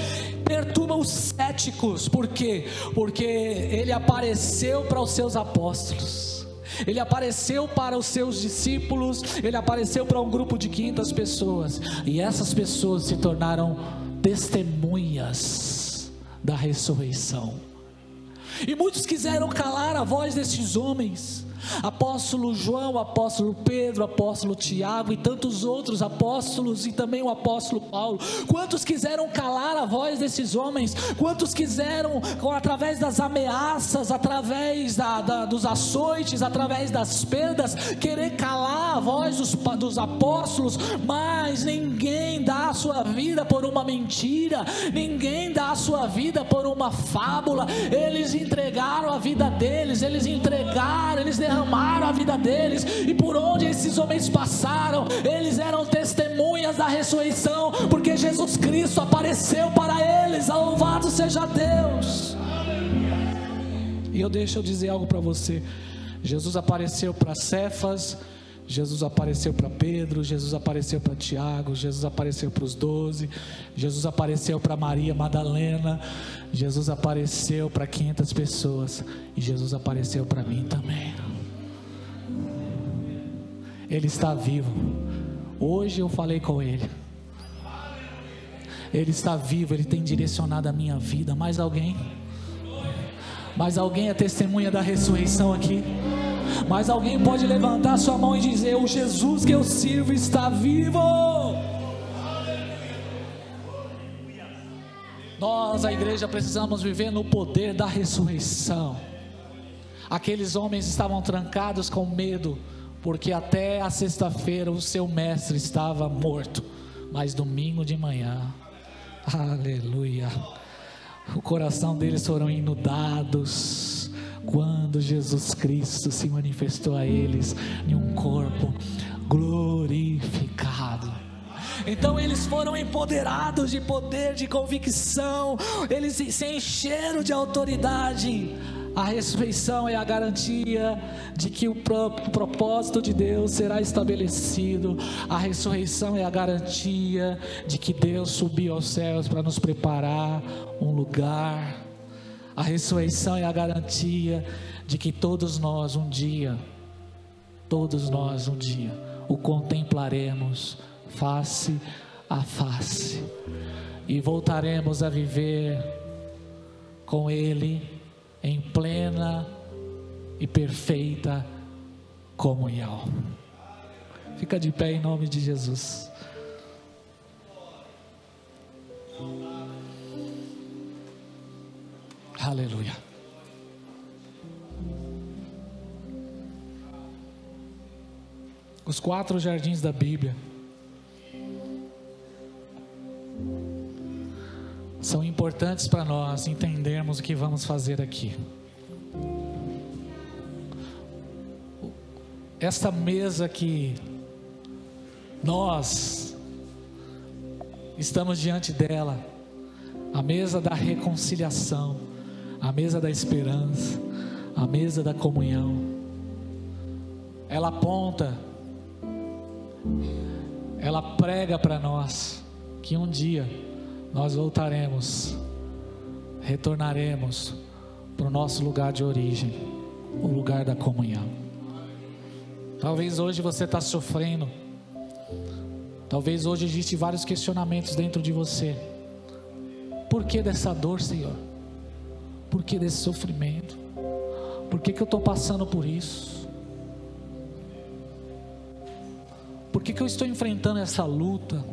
perturba os céticos. Por quê? Porque ele apareceu para os seus apóstolos, ele apareceu para os seus discípulos, ele apareceu para um grupo de 500 pessoas, e essas pessoas se tornaram testemunhas da ressurreição. E muitos quiseram calar a voz desses homens. Apóstolo João, apóstolo Pedro, apóstolo Tiago e tantos outros apóstolos, e também o apóstolo Paulo. Quantos quiseram calar a voz desses homens? Quantos quiseram, através das ameaças, através dos açoites, através das perdas, querer calar a voz dos apóstolos? Mas ninguém dá a sua vida por uma mentira, ninguém dá a sua vida por uma fábula. Eles entregaram a vida deles, eles derramaram a vida deles, e por onde esses homens passaram, eles eram testemunhas da ressurreição, porque Jesus Cristo apareceu para eles. Louvado seja Deus. E deixa eu dizer algo para você. Jesus apareceu para Cefas, Jesus apareceu para Pedro, Jesus apareceu para Tiago, Jesus apareceu para os 12, Jesus apareceu para Maria Madalena, Jesus apareceu para 500 pessoas, e Jesus apareceu para mim também. Ele está vivo. Hoje eu falei com ele. Ele está vivo, ele tem direcionado a minha vida. Mais alguém? Mais alguém é testemunha da ressurreição aqui? Mas alguém pode levantar sua mão e dizer: o Jesus que eu sirvo está vivo. Nós, a igreja, precisamos viver no poder da ressurreição. Aqueles homens estavam trancados com medo, porque até a sexta-feira o seu mestre estava morto, mas domingo de manhã, aleluia, o coração deles foram inundados quando Jesus Cristo se manifestou a eles em um corpo glorificado. Então eles foram empoderados de poder, de convicção, eles se encheram de autoridade. A ressurreição é a garantia de que o propósito de Deus será estabelecido. A ressurreição é a garantia de que Deus subiu aos céus para nos preparar um lugar. A ressurreição é a garantia de que todos nós um dia o contemplaremos face a face e voltaremos a viver com Ele em plena e perfeita comunhão. Fica de pé em nome de Jesus. Aleluia. Os 4 jardins da Bíblia são importantes para nós entendermos o que vamos fazer aqui. esta mesa que nós estamos diante dela, a mesa da reconciliação, a mesa da esperança, a mesa da comunhão, ela aponta, ela prega para nós que um dia nós voltaremos, retornaremos para o nosso lugar de origem, o lugar da comunhão. Talvez hoje você está sofrendo, talvez hoje existem vários questionamentos dentro de você. Por que dessa dor, Senhor? Por que desse sofrimento? Por que eu estou passando por isso? Por que eu estou enfrentando essa luta?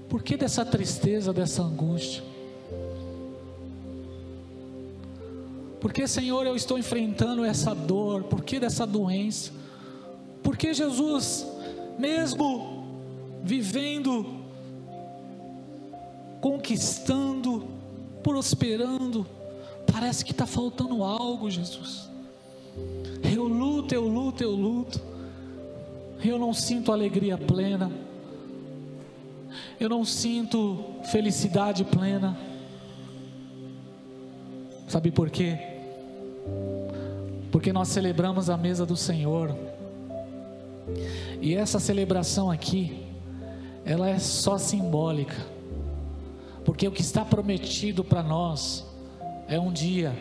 Por que dessa tristeza, dessa angústia? Por que, Senhor, eu estou enfrentando essa dor? Por que dessa doença? Por que, Jesus, mesmo vivendo, conquistando, prosperando, parece que está faltando algo, Jesus? Eu luto, eu não sinto alegria plena, eu não sinto felicidade plena. Sabe por quê? Porque nós celebramos a mesa do Senhor, e essa celebração aqui, ela é só simbólica, porque o que está prometido para nós é um dia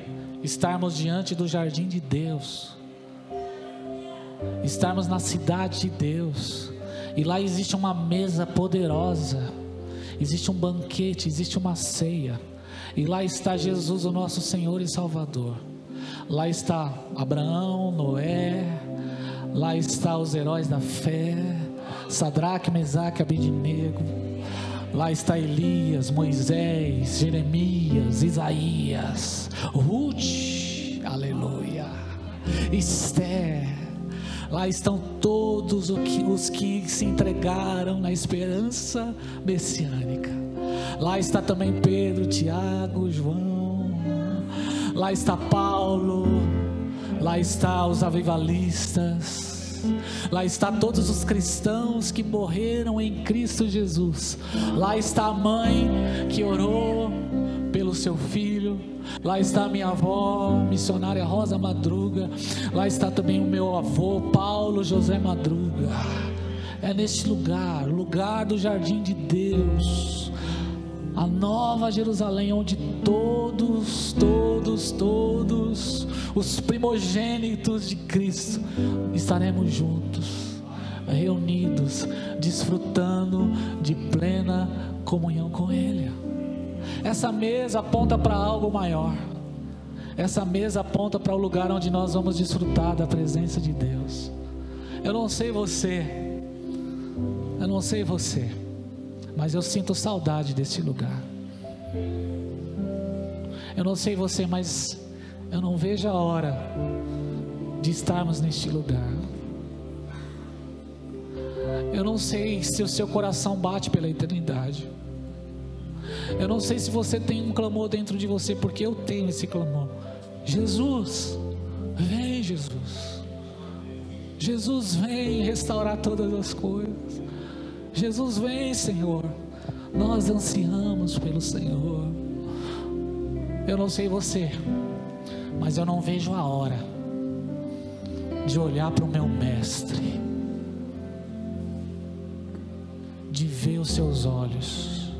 estarmos diante do jardim de Deus, estarmos na cidade de Deus, e lá existe uma mesa poderosa, existe um banquete, existe uma ceia, e lá está Jesus, o nosso Senhor e Salvador. Lá está Abraão, Noé, lá está os heróis da fé, Sadraque, Mesaque, Abednego, lá está Elias, Moisés, Jeremias, Isaías, Ruth, aleluia, Esther. Lá estão todos os que se entregaram na esperança messiânica. Lá está também Pedro, Tiago, João. Lá está Paulo. Lá está os avivalistas. Lá está todos os cristãos que morreram em Cristo Jesus. Lá está a mãe que orou pelo seu filho. Lá está a minha avó, missionária Rosa Madruga. Lá está também o meu avô, Paulo José Madruga. É neste lugar, o lugar do jardim de Deus, a nova Jerusalém, onde todos os primogênitos de Cristo estaremos juntos, reunidos, desfrutando de plena comunhão com Ele. Essa mesa aponta para algo maior. Essa mesa aponta para o lugar onde nós vamos desfrutar da presença de Deus. Eu não sei você, mas eu sinto saudade desse lugar. Eu não sei você, mas eu não vejo a hora de estarmos neste lugar. Eu não sei se o seu coração bate pela eternidade. Eu não sei se você tem um clamor dentro de você, porque eu tenho esse clamor. Jesus, vem Jesus. Jesus, vem restaurar todas as coisas. Jesus, vem, Senhor. Nós ansiamos pelo Senhor. Eu não sei você, mas eu não vejo a hora de olhar para o meu Mestre, de ver os seus olhos,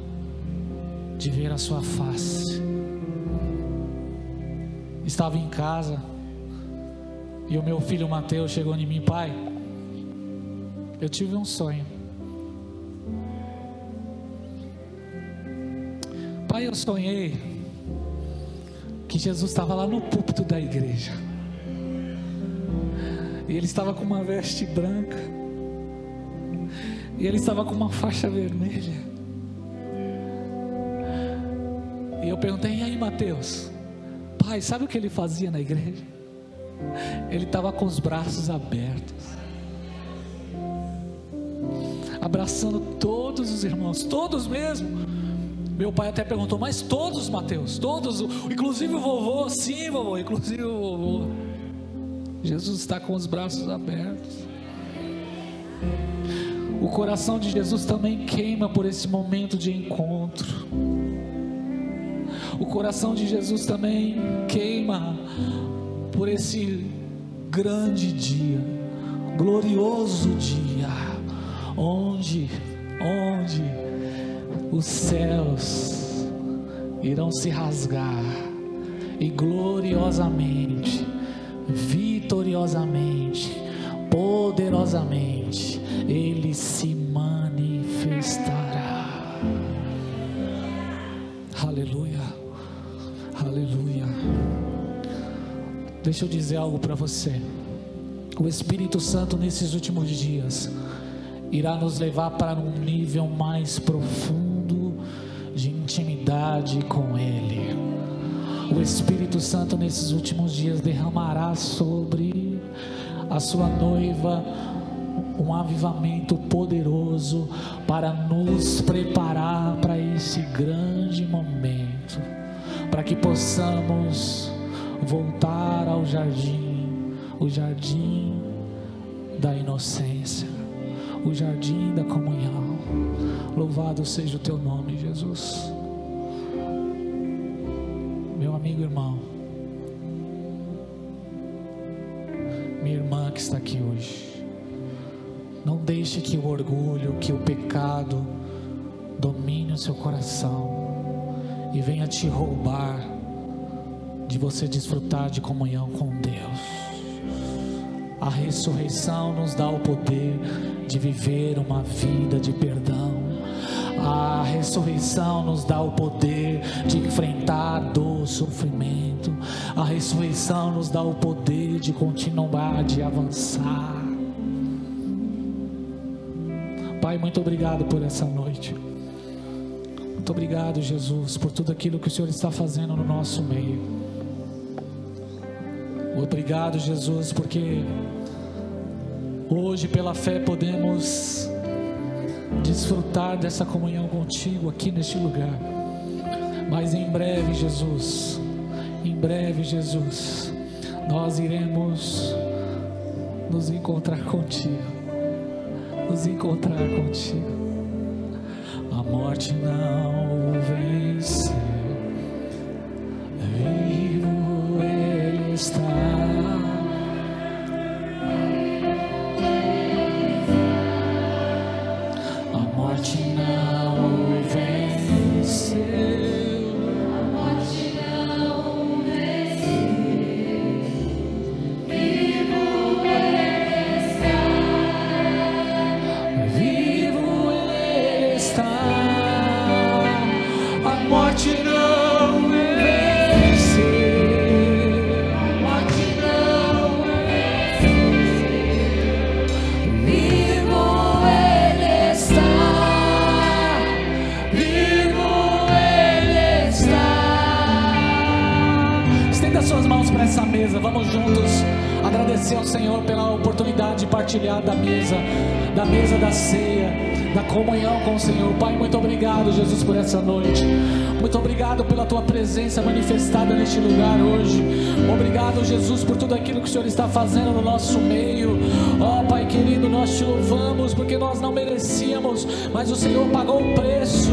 de ver a sua face. Estava em casa e o meu filho Mateus chegou em mim: pai, eu tive um sonho. Pai, eu sonhei que Jesus estava lá no púlpito da igreja, e ele estava com uma veste branca, e ele estava com uma faixa vermelha. E eu perguntei: e aí, Mateus? Pai, sabe o que ele fazia na igreja? Ele estava com os braços abertos, abraçando todos os irmãos, todos mesmo. Meu pai até perguntou: mas todos, Mateus? Todos? Inclusive o vovô? Sim, vovô, inclusive o vovô. Jesus está com os braços abertos. O coração de Jesus também queima por esse momento de encontro. O coração de Jesus também queima por esse grande dia, glorioso dia, onde os céus irão se rasgar e gloriosamente, vitoriosamente, poderosamente Ele se manifestará. Aleluia, aleluia. Deixa eu dizer algo para você. O Espírito Santo nesses últimos dias irá nos levar para um nível mais profundo de intimidade com Ele. O Espírito Santo nesses últimos dias derramará sobre a sua noiva um avivamento poderoso para nos preparar para esse grande momento, para que possamos voltar ao jardim, o jardim da inocência, o jardim da comunhão. Louvado seja o teu nome, Jesus. Meu amigo, irmão, minha irmã que está aqui hoje, não deixe que o orgulho, que o pecado domine o seu coração e venha te roubar de você desfrutar de comunhão com Deus. A ressurreição nos dá o poder de viver uma vida de perdão. A ressurreição nos dá o poder de enfrentar a dor, o sofrimento. A ressurreição nos dá o poder de continuar, de avançar. Pai, muito obrigado por essa noite. Muito obrigado, Jesus, por tudo aquilo que o Senhor está fazendo no nosso meio. Obrigado, Jesus, porque hoje pela fé podemos desfrutar dessa comunhão contigo aqui neste lugar. Mas em breve, Jesus, nós iremos nos encontrar contigo. A morte não venceu, vivo Ele está. A morte não venceu, a morte não venceu, vivo Ele está. Vivo Ele está. A morte não venceu, a morte não venceu, vivo Ele está, vivo Ele está. Estenda suas mãos para essa mesa, vamos juntos agradecer ao Senhor pela oportunidade de partilhar da mesa da ceia, da comunhão com o Senhor. Pai, muito obrigado, Jesus, por essa noite. Muito obrigado pela tua presença manifestada neste lugar hoje. Obrigado, Jesus, por tudo aquilo que o Senhor está fazendo no nosso meio. Ó Pai querido, nós te louvamos porque nós não merecíamos, mas o Senhor pagou o preço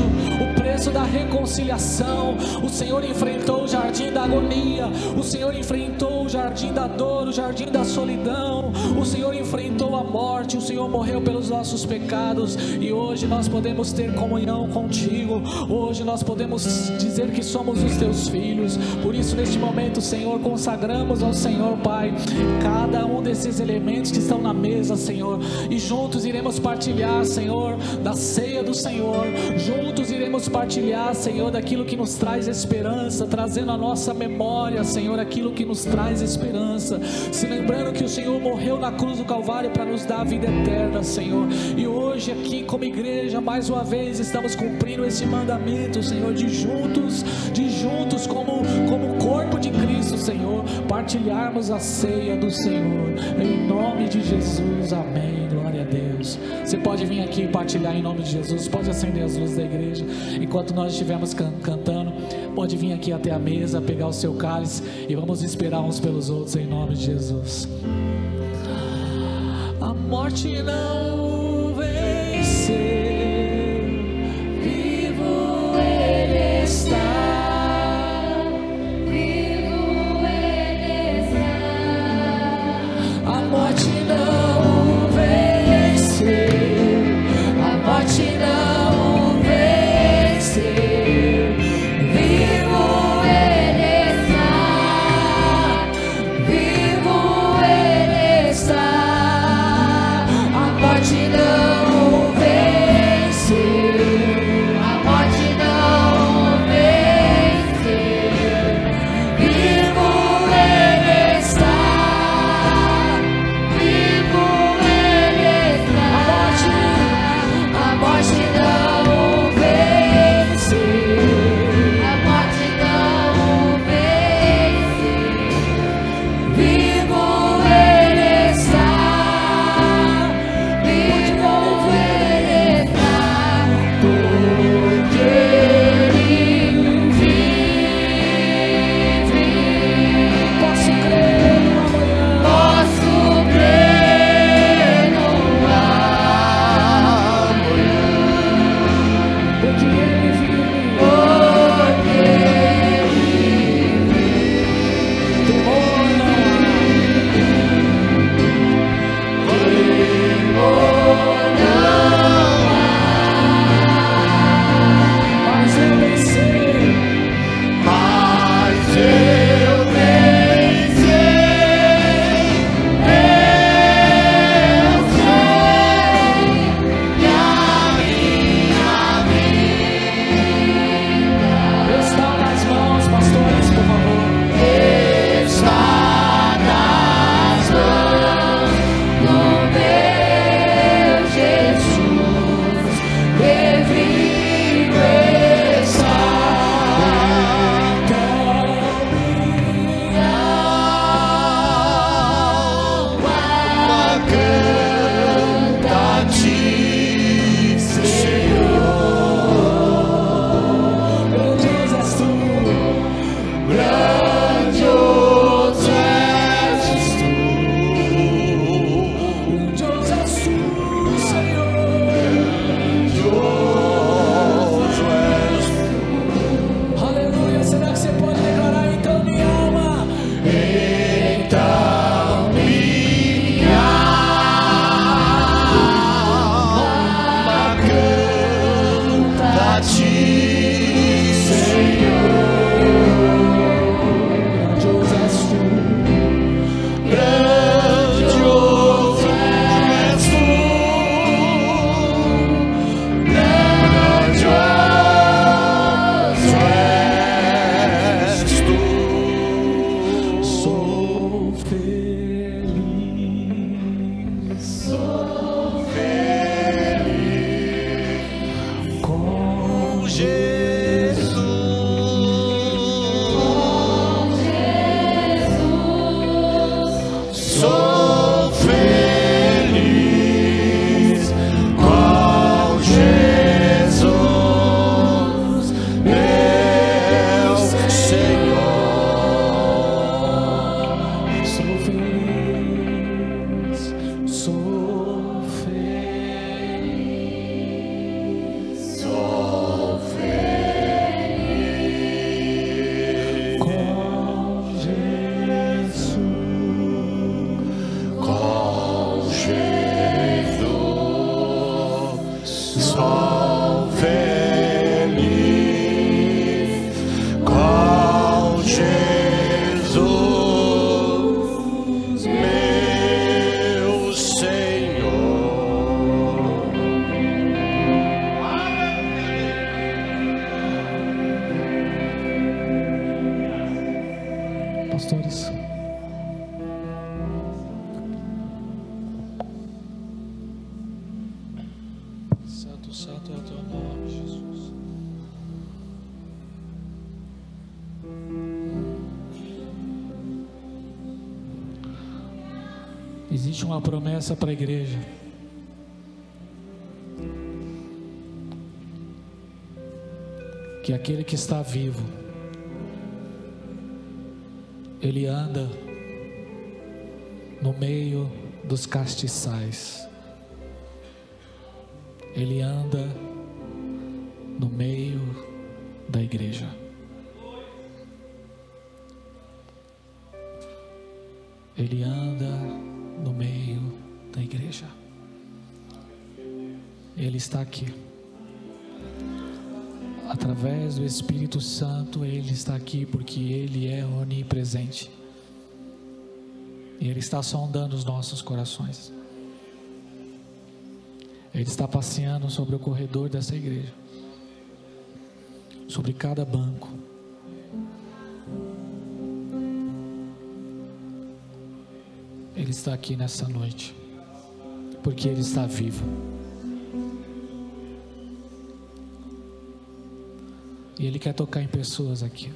da reconciliação. O Senhor enfrentou o jardim da agonia, o Senhor enfrentou o jardim da dor, o jardim da solidão, o Senhor enfrentou a morte, o Senhor morreu pelos nossos pecados, e hoje nós podemos ter comunhão contigo. Hoje nós podemos dizer que somos os teus filhos. Por isso, neste momento, Senhor, consagramos ao Senhor, Pai, cada um desses elementos que estão na mesa, Senhor, e juntos iremos partilhar, Senhor, da ceia do Senhor. Juntos iremos partilhar, Senhor, daquilo que nos traz esperança, trazendo à nossa memória, Senhor, aquilo que nos traz esperança, se lembrando que o Senhor morreu na cruz do Calvário para nos dar a vida eterna, Senhor. E hoje aqui como igreja, mais uma vez, estamos cumprindo esse mandamento, Senhor, de juntos como corpo de Cristo, Senhor, partilharmos a ceia do Senhor, em nome de Jesus, amém, glória a Deus. Você pode vir aqui e partilhar em nome de Jesus, pode acender as luzes da igreja, enquanto nós estivermos cantando, pode vir aqui até a mesa, pegar o seu cálice, e vamos esperar uns pelos outros, em nome de Jesus. Amor morte não venceu, vivo Ele está, vivo Ele está. A morte não venceu, a morte não venceu, vivo Ele está, vivo Ele está. A morte não venceu, a morte não venceu, vivo Ele está, vivo Ele está. A morte não venceu, a morte não venceu, vivo Ele está, vivo Ele está, porque Ele vive. Posso crer no amanhã, posso crer no amanhã, porque Ele vive, porque Ele vive. Temor não há, mas eu venci. Mas eu venci, eu sei que a minha vida está nas mãos, pastores, por favor. Está nas mãos do meu Jesus, que vivo está. Aleluia, será que você pode declarar então, minha alma? Então, minha alma canta a ti, Senhor. Grandioso és tu, grandioso és tu, grandioso és tu. Sou feliz com Jesus. Sou feliz com Jesus, meu Senhor. Sou feliz, sou feliz, sou feliz com Jesus. Com Jesus, sou feliz. Com Jesus, meu Senhor. Pastores, santo, santo é o teu nome, Jesus. Existe uma promessa para a igreja. Que aquele que está vivo, ele anda no meio dos castiçais. Ele anda no meio da igreja. Ele anda no meio da igreja. Ele está aqui. Através do Espírito Santo, Ele está aqui porque Ele é onipresente. E Ele está sondando os nossos corações. Ele está passeando sobre o corredor dessa igreja, sobre cada banco. Ele está aqui nessa noite, porque Ele está vivo. E Ele quer tocar em pessoas aqui.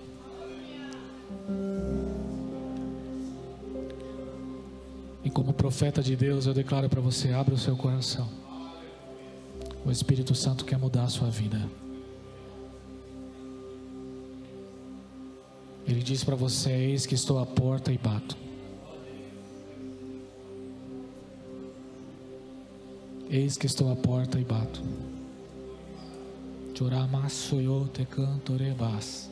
E como profeta de Deus, eu declaro para você: abra o seu coração. O Espírito Santo quer mudar a sua vida. Ele diz para você: eis que estou à porta e bato. Eis que estou à porta e bato. Choramasoyo te cantorebas.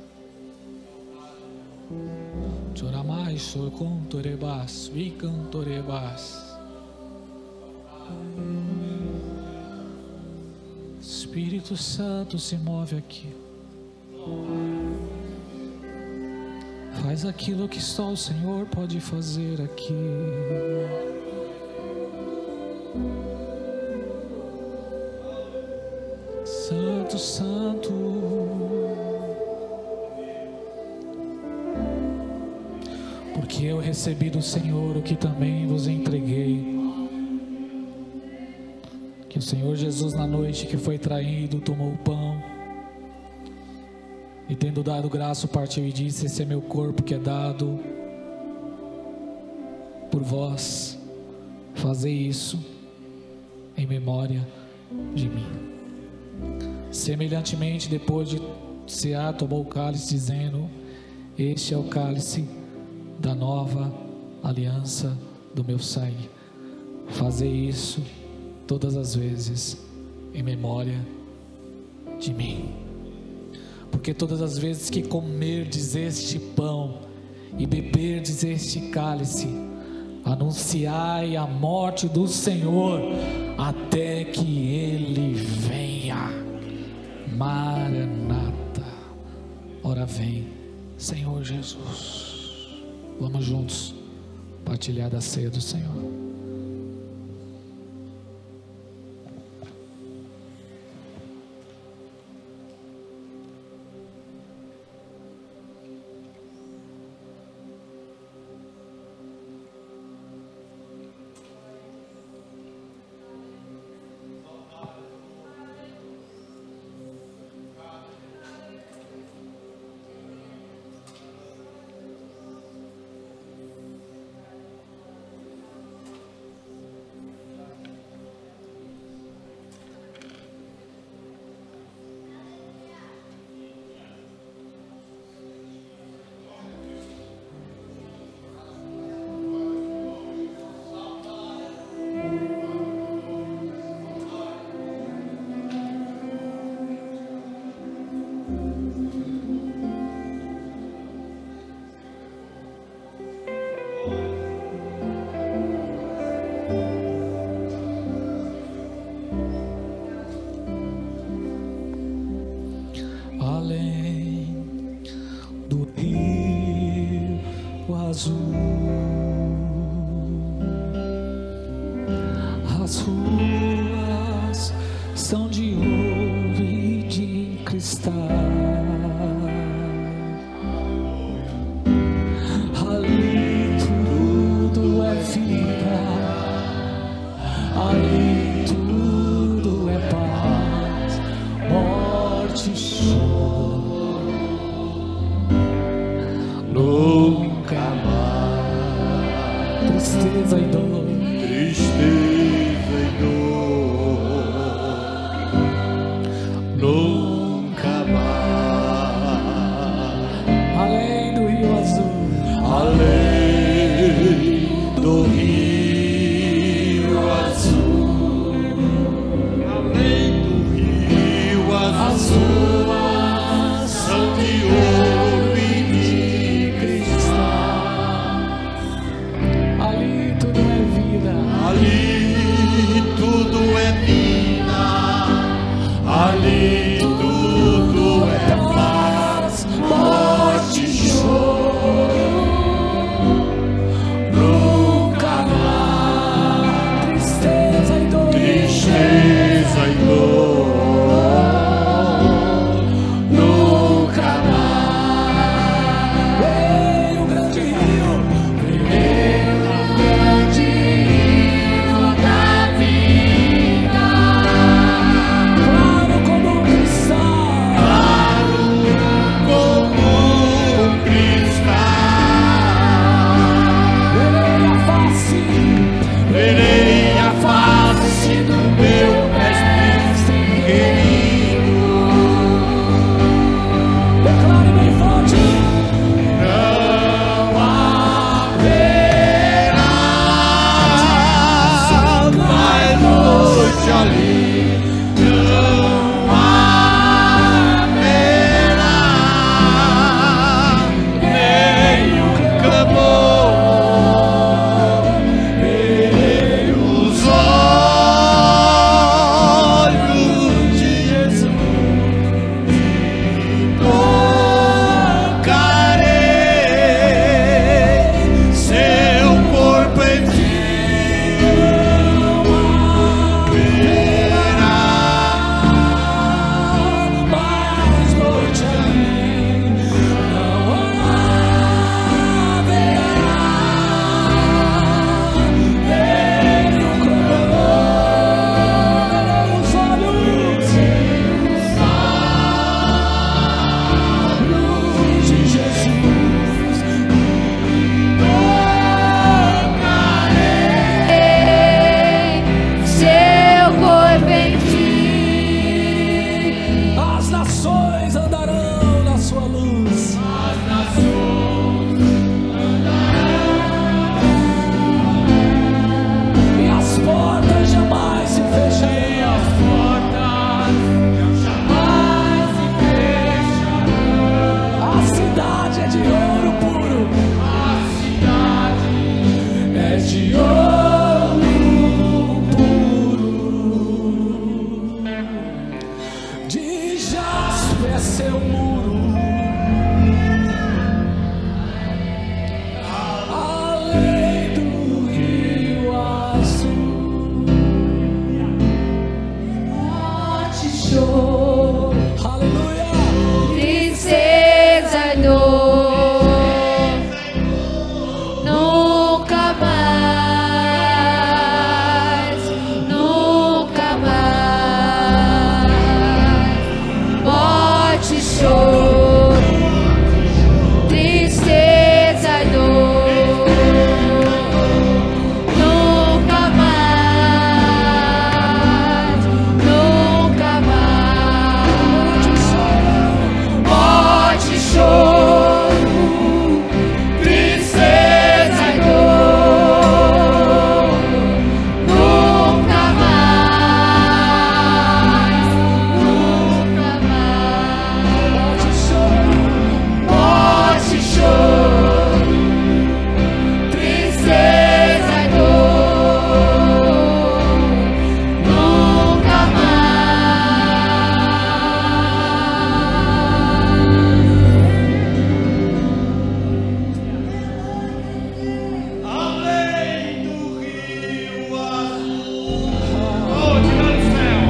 Choramaiso contorebas, vi cantorebas. Espírito Santo se move aqui. Faz aquilo que só o Senhor pode fazer aqui. Santo, Santo. Porque eu recebi do Senhor o que também vos entreguei. Que o Senhor Jesus, na noite que foi traído, tomou o pão e, tendo dado graça, partiu e disse: esse é meu corpo que é dado por vós. Fazei isso em memória de mim. Semelhantemente, depois de cear, tomou o cálice, dizendo: este é o cálice da nova aliança do meu sangue. Fazei isso todas as vezes em memória de mim. Porque todas as vezes que comerdes este pão e beberdes este cálice, anunciai a morte do Senhor até que Ele venha. Maranata. Ora vem, Senhor Jesus. Vamos juntos partilhar da ceia do Senhor. As ruas são de ouro e de cristal. Ali tudo é vida, ali tudo é paz, morte e choro nunca mais. Tristeza e dor, nunca mais. Além do rio azul, além do rio ali tudo é paz, morte e choro, nunca mais tristeza e dor, tristeza e dor, nunca mais. Veio o grande rio, veio o grande rio da vida, claro como um cristal, claro como um cristal. Verei a face do meu mestre querido. Declare bem forte: não haverá mais noite ali, não haverá nenhum clamor. Verei os olhos de Jesus, tocarei seu corpo em ti, verá mais noite ali, não haverá nenhum clamor. Verei os olhos de Jesus, tocarei seu corpo em ti. As nações andarão na sua luz, as nações andarão, e as portas jamais se fecharão, as portas jamais se fecharão. A cidade é de ouro puro, a cidade é de ouro puro, de jaspe é seu muro, além do rio azul, morte, choro, aleluia, Tristeza e dor, nunca mais, nunca mais. Morte e choro, tristeza e dor, nunca mais, nunca mais. Morte e choro, tristeza e dor, nunca mais, nunca mais. Morte e choro, tristeza e dor, nunca além do rio azul. Oh, tira do céu.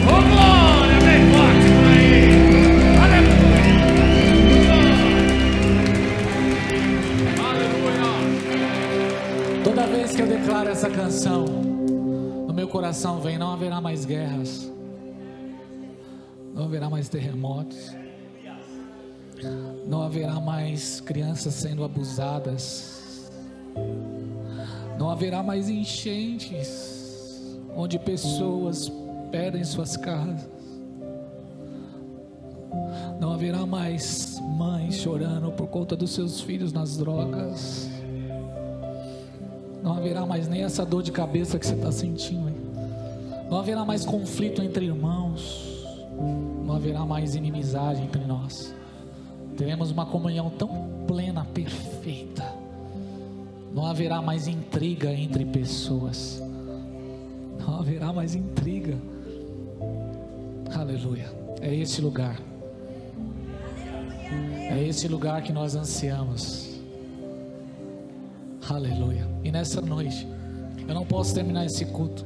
Oh, glória, bem forte por aí. Aleluia. Toda vez que eu declaro essa canção, no meu coração vem: não haverá mais guerras, não haverá mais terremotos, não haverá mais crianças sendo abusadas, não haverá mais enchentes onde pessoas perdem suas casas, não haverá mais mães chorando por conta dos seus filhos nas drogas, não haverá mais nem essa dor de cabeça que você está sentindo, hein? Não haverá mais conflito entre irmãos, não haverá mais inimizade entre nós. Teremos uma comunhão tão plena, perfeita. Não haverá mais intriga entre pessoas. não haverá mais intriga. Aleluia. É esse lugar. É esse lugar que nós ansiamos. Aleluia. E nessa noite, eu não posso terminar esse culto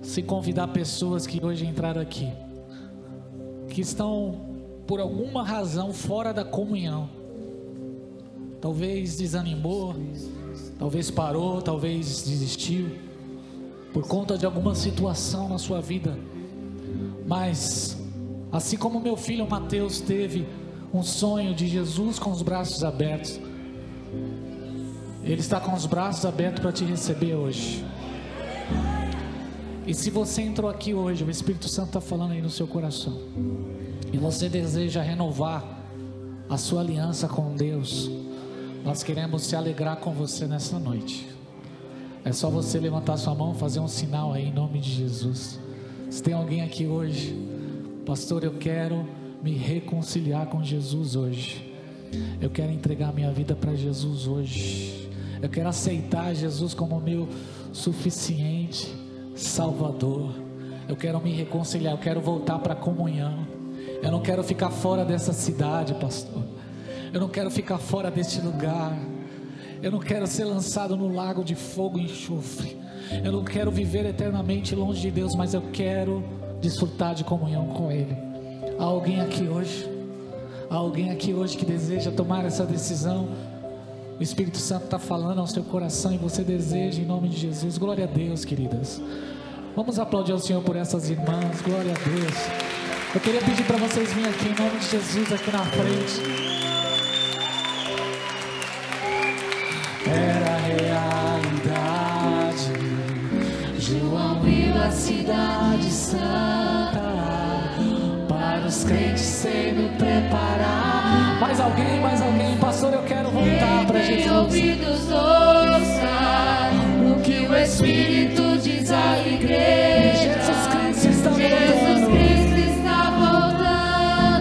sem convidar pessoas que hoje entraram aqui, que estão por alguma razão fora da comunhão. Talvez desanimou, talvez parou, talvez desistiu, por conta de alguma situação na sua vida. Mas, assim como meu filho Mateus teve um sonho de Jesus com os braços abertos, ele está com os braços abertos para te receber hoje. E se você entrou aqui hoje, o Espírito Santo está falando aí no seu coração, e você deseja renovar a sua aliança com Deus, nós queremos se alegrar com você nessa noite. É só você levantar sua mão, fazer um sinal aí em nome de Jesus. Se tem alguém aqui hoje, pastor, eu quero me reconciliar com Jesus hoje, eu quero entregar minha vida para Jesus hoje, eu quero aceitar Jesus como meu suficiente Salvador, eu quero me reconciliar, eu quero voltar para a comunhão, eu não quero ficar fora dessa cidade, pastor, eu não quero ficar fora deste lugar, eu não quero ser lançado no lago de fogo e enxofre, eu não quero viver eternamente longe de Deus, mas eu quero desfrutar de comunhão com Ele. Há alguém aqui hoje? Há alguém aqui hoje que deseja tomar essa decisão? O Espírito Santo está falando ao seu coração e você deseja, em nome de Jesus. Glória a Deus, queridas. Vamos aplaudir ao Senhor por essas irmãs. Glória a Deus. Eu queria pedir para vocês virem aqui, em nome de Jesus, aqui na frente. Era a realidade. João viu a cidade santa, para os crentes sendo preparados. Mais alguém, pastor, eu quero voltar para Jesus. Quem tem ouvidos ouça o que o Espírito diz à igreja. Jesus Cristo está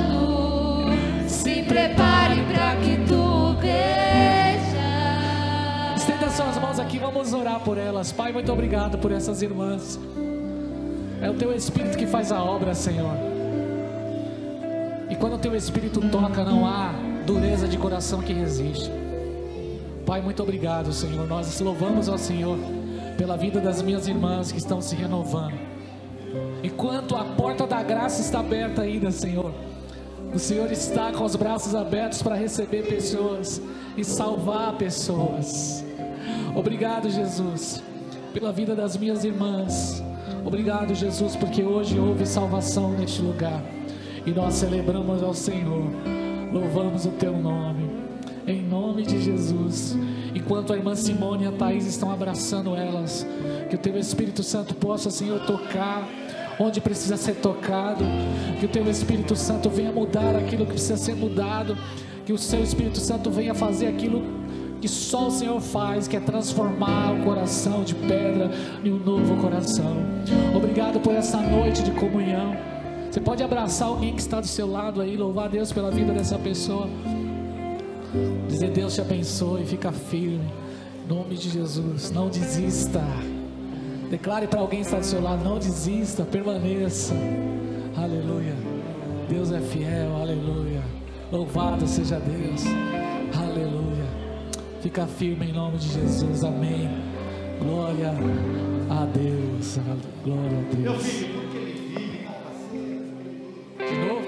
voltando. Se prepare para que tu veja. Estenda suas mãos aqui, vamos orar por elas. Pai, muito obrigado por essas irmãs. É o teu Espírito que faz a obra, Senhor. E quando o teu Espírito toca, não há dureza de coração que resiste. Pai, muito obrigado, Senhor. Nós louvamos ao Senhor pela vida das minhas irmãs que estão se renovando. Enquanto a porta da graça está aberta ainda, Senhor, o Senhor está com os braços abertos para receber pessoas e salvar pessoas. Obrigado, Jesus, pela vida das minhas irmãs. Obrigado, Jesus, porque hoje houve salvação neste lugar. E nós celebramos ao Senhor, louvamos o teu nome, em nome de Jesus. Enquanto a irmã Simone e a Thaís estão abraçando elas, que o teu Espírito Santo possa, Senhor, tocar onde precisa ser tocado, que o teu Espírito Santo venha mudar aquilo que precisa ser mudado, que o seu Espírito Santo venha fazer aquilo que só o Senhor faz, que é transformar o coração de pedra em um novo coração. Obrigado por essa noite de comunhão. Você pode abraçar alguém que está do seu lado aí, louvar a Deus pela vida dessa pessoa, dizer: Deus te abençoe, fica firme, em nome de Jesus. Não desista. Declare para alguém que está do seu lado: não desista, permaneça. Aleluia. Deus é fiel, aleluia. Louvado seja Deus, aleluia. Fica firme em nome de Jesus, amém. Glória a Deus, glória a Deus. Meu filho, porque ele vive com você. De novo?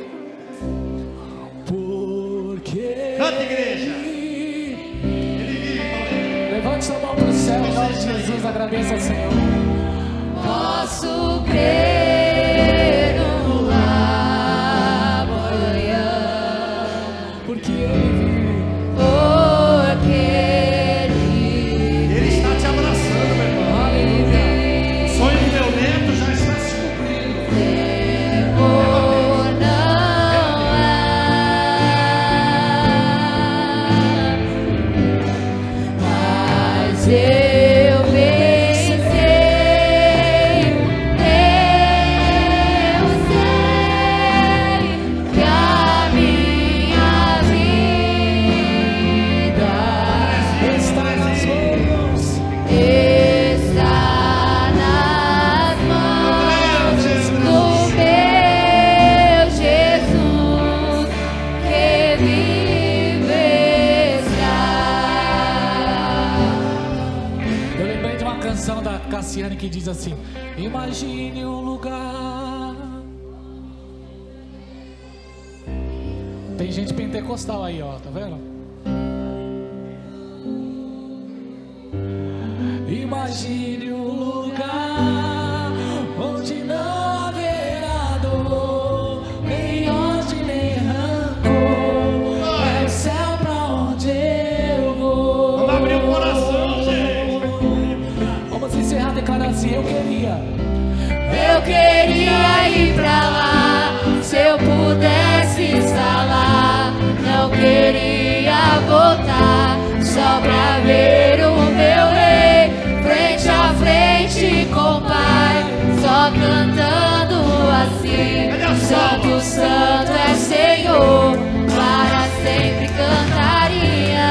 Porque Canta, igreja. Ele vive com você. levante sua mão para o céu, em nome de Jesus, agradeça ao Senhor. Posso crer no amanhã, Porque Ele vive. porque Ele está te abraçando, meu irmão. Aleluia. O sonho do meu neto já está se cumprindo. ou não há, mas eu vencerei. assim: imagine um lugar. Tem gente pentecostal aí, ó, tá vendo? Imagine um lugar onde não haverá dor, nem ódio, nem rancor. É o céu pra onde eu vou. Vamos abrir o coração, gente. Vamos encerrar declarando assim: eu queria ir pra lá, se eu pudesse estar lá. Não queria voltar, só pra ver o meu rei frente a frente com o Pai, só cantando assim: Santo, Santo é Senhor, para sempre cantaria.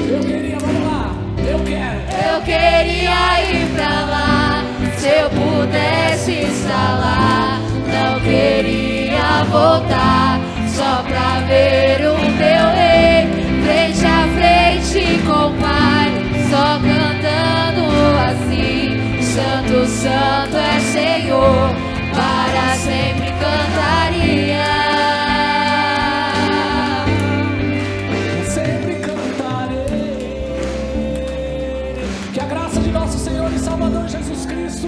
Eu queria, vamos lá, eu quero. Eu queria ir pra lá, se eu pudesse estar lá. Não queria voltar, só pra ver o meu rei frente a frente com o Pai, só cantando assim: Santo, Santo é Senhor, para sempre cantaria. Sempre cantarei. Que a graça de nosso Senhor e Salvador Jesus Cristo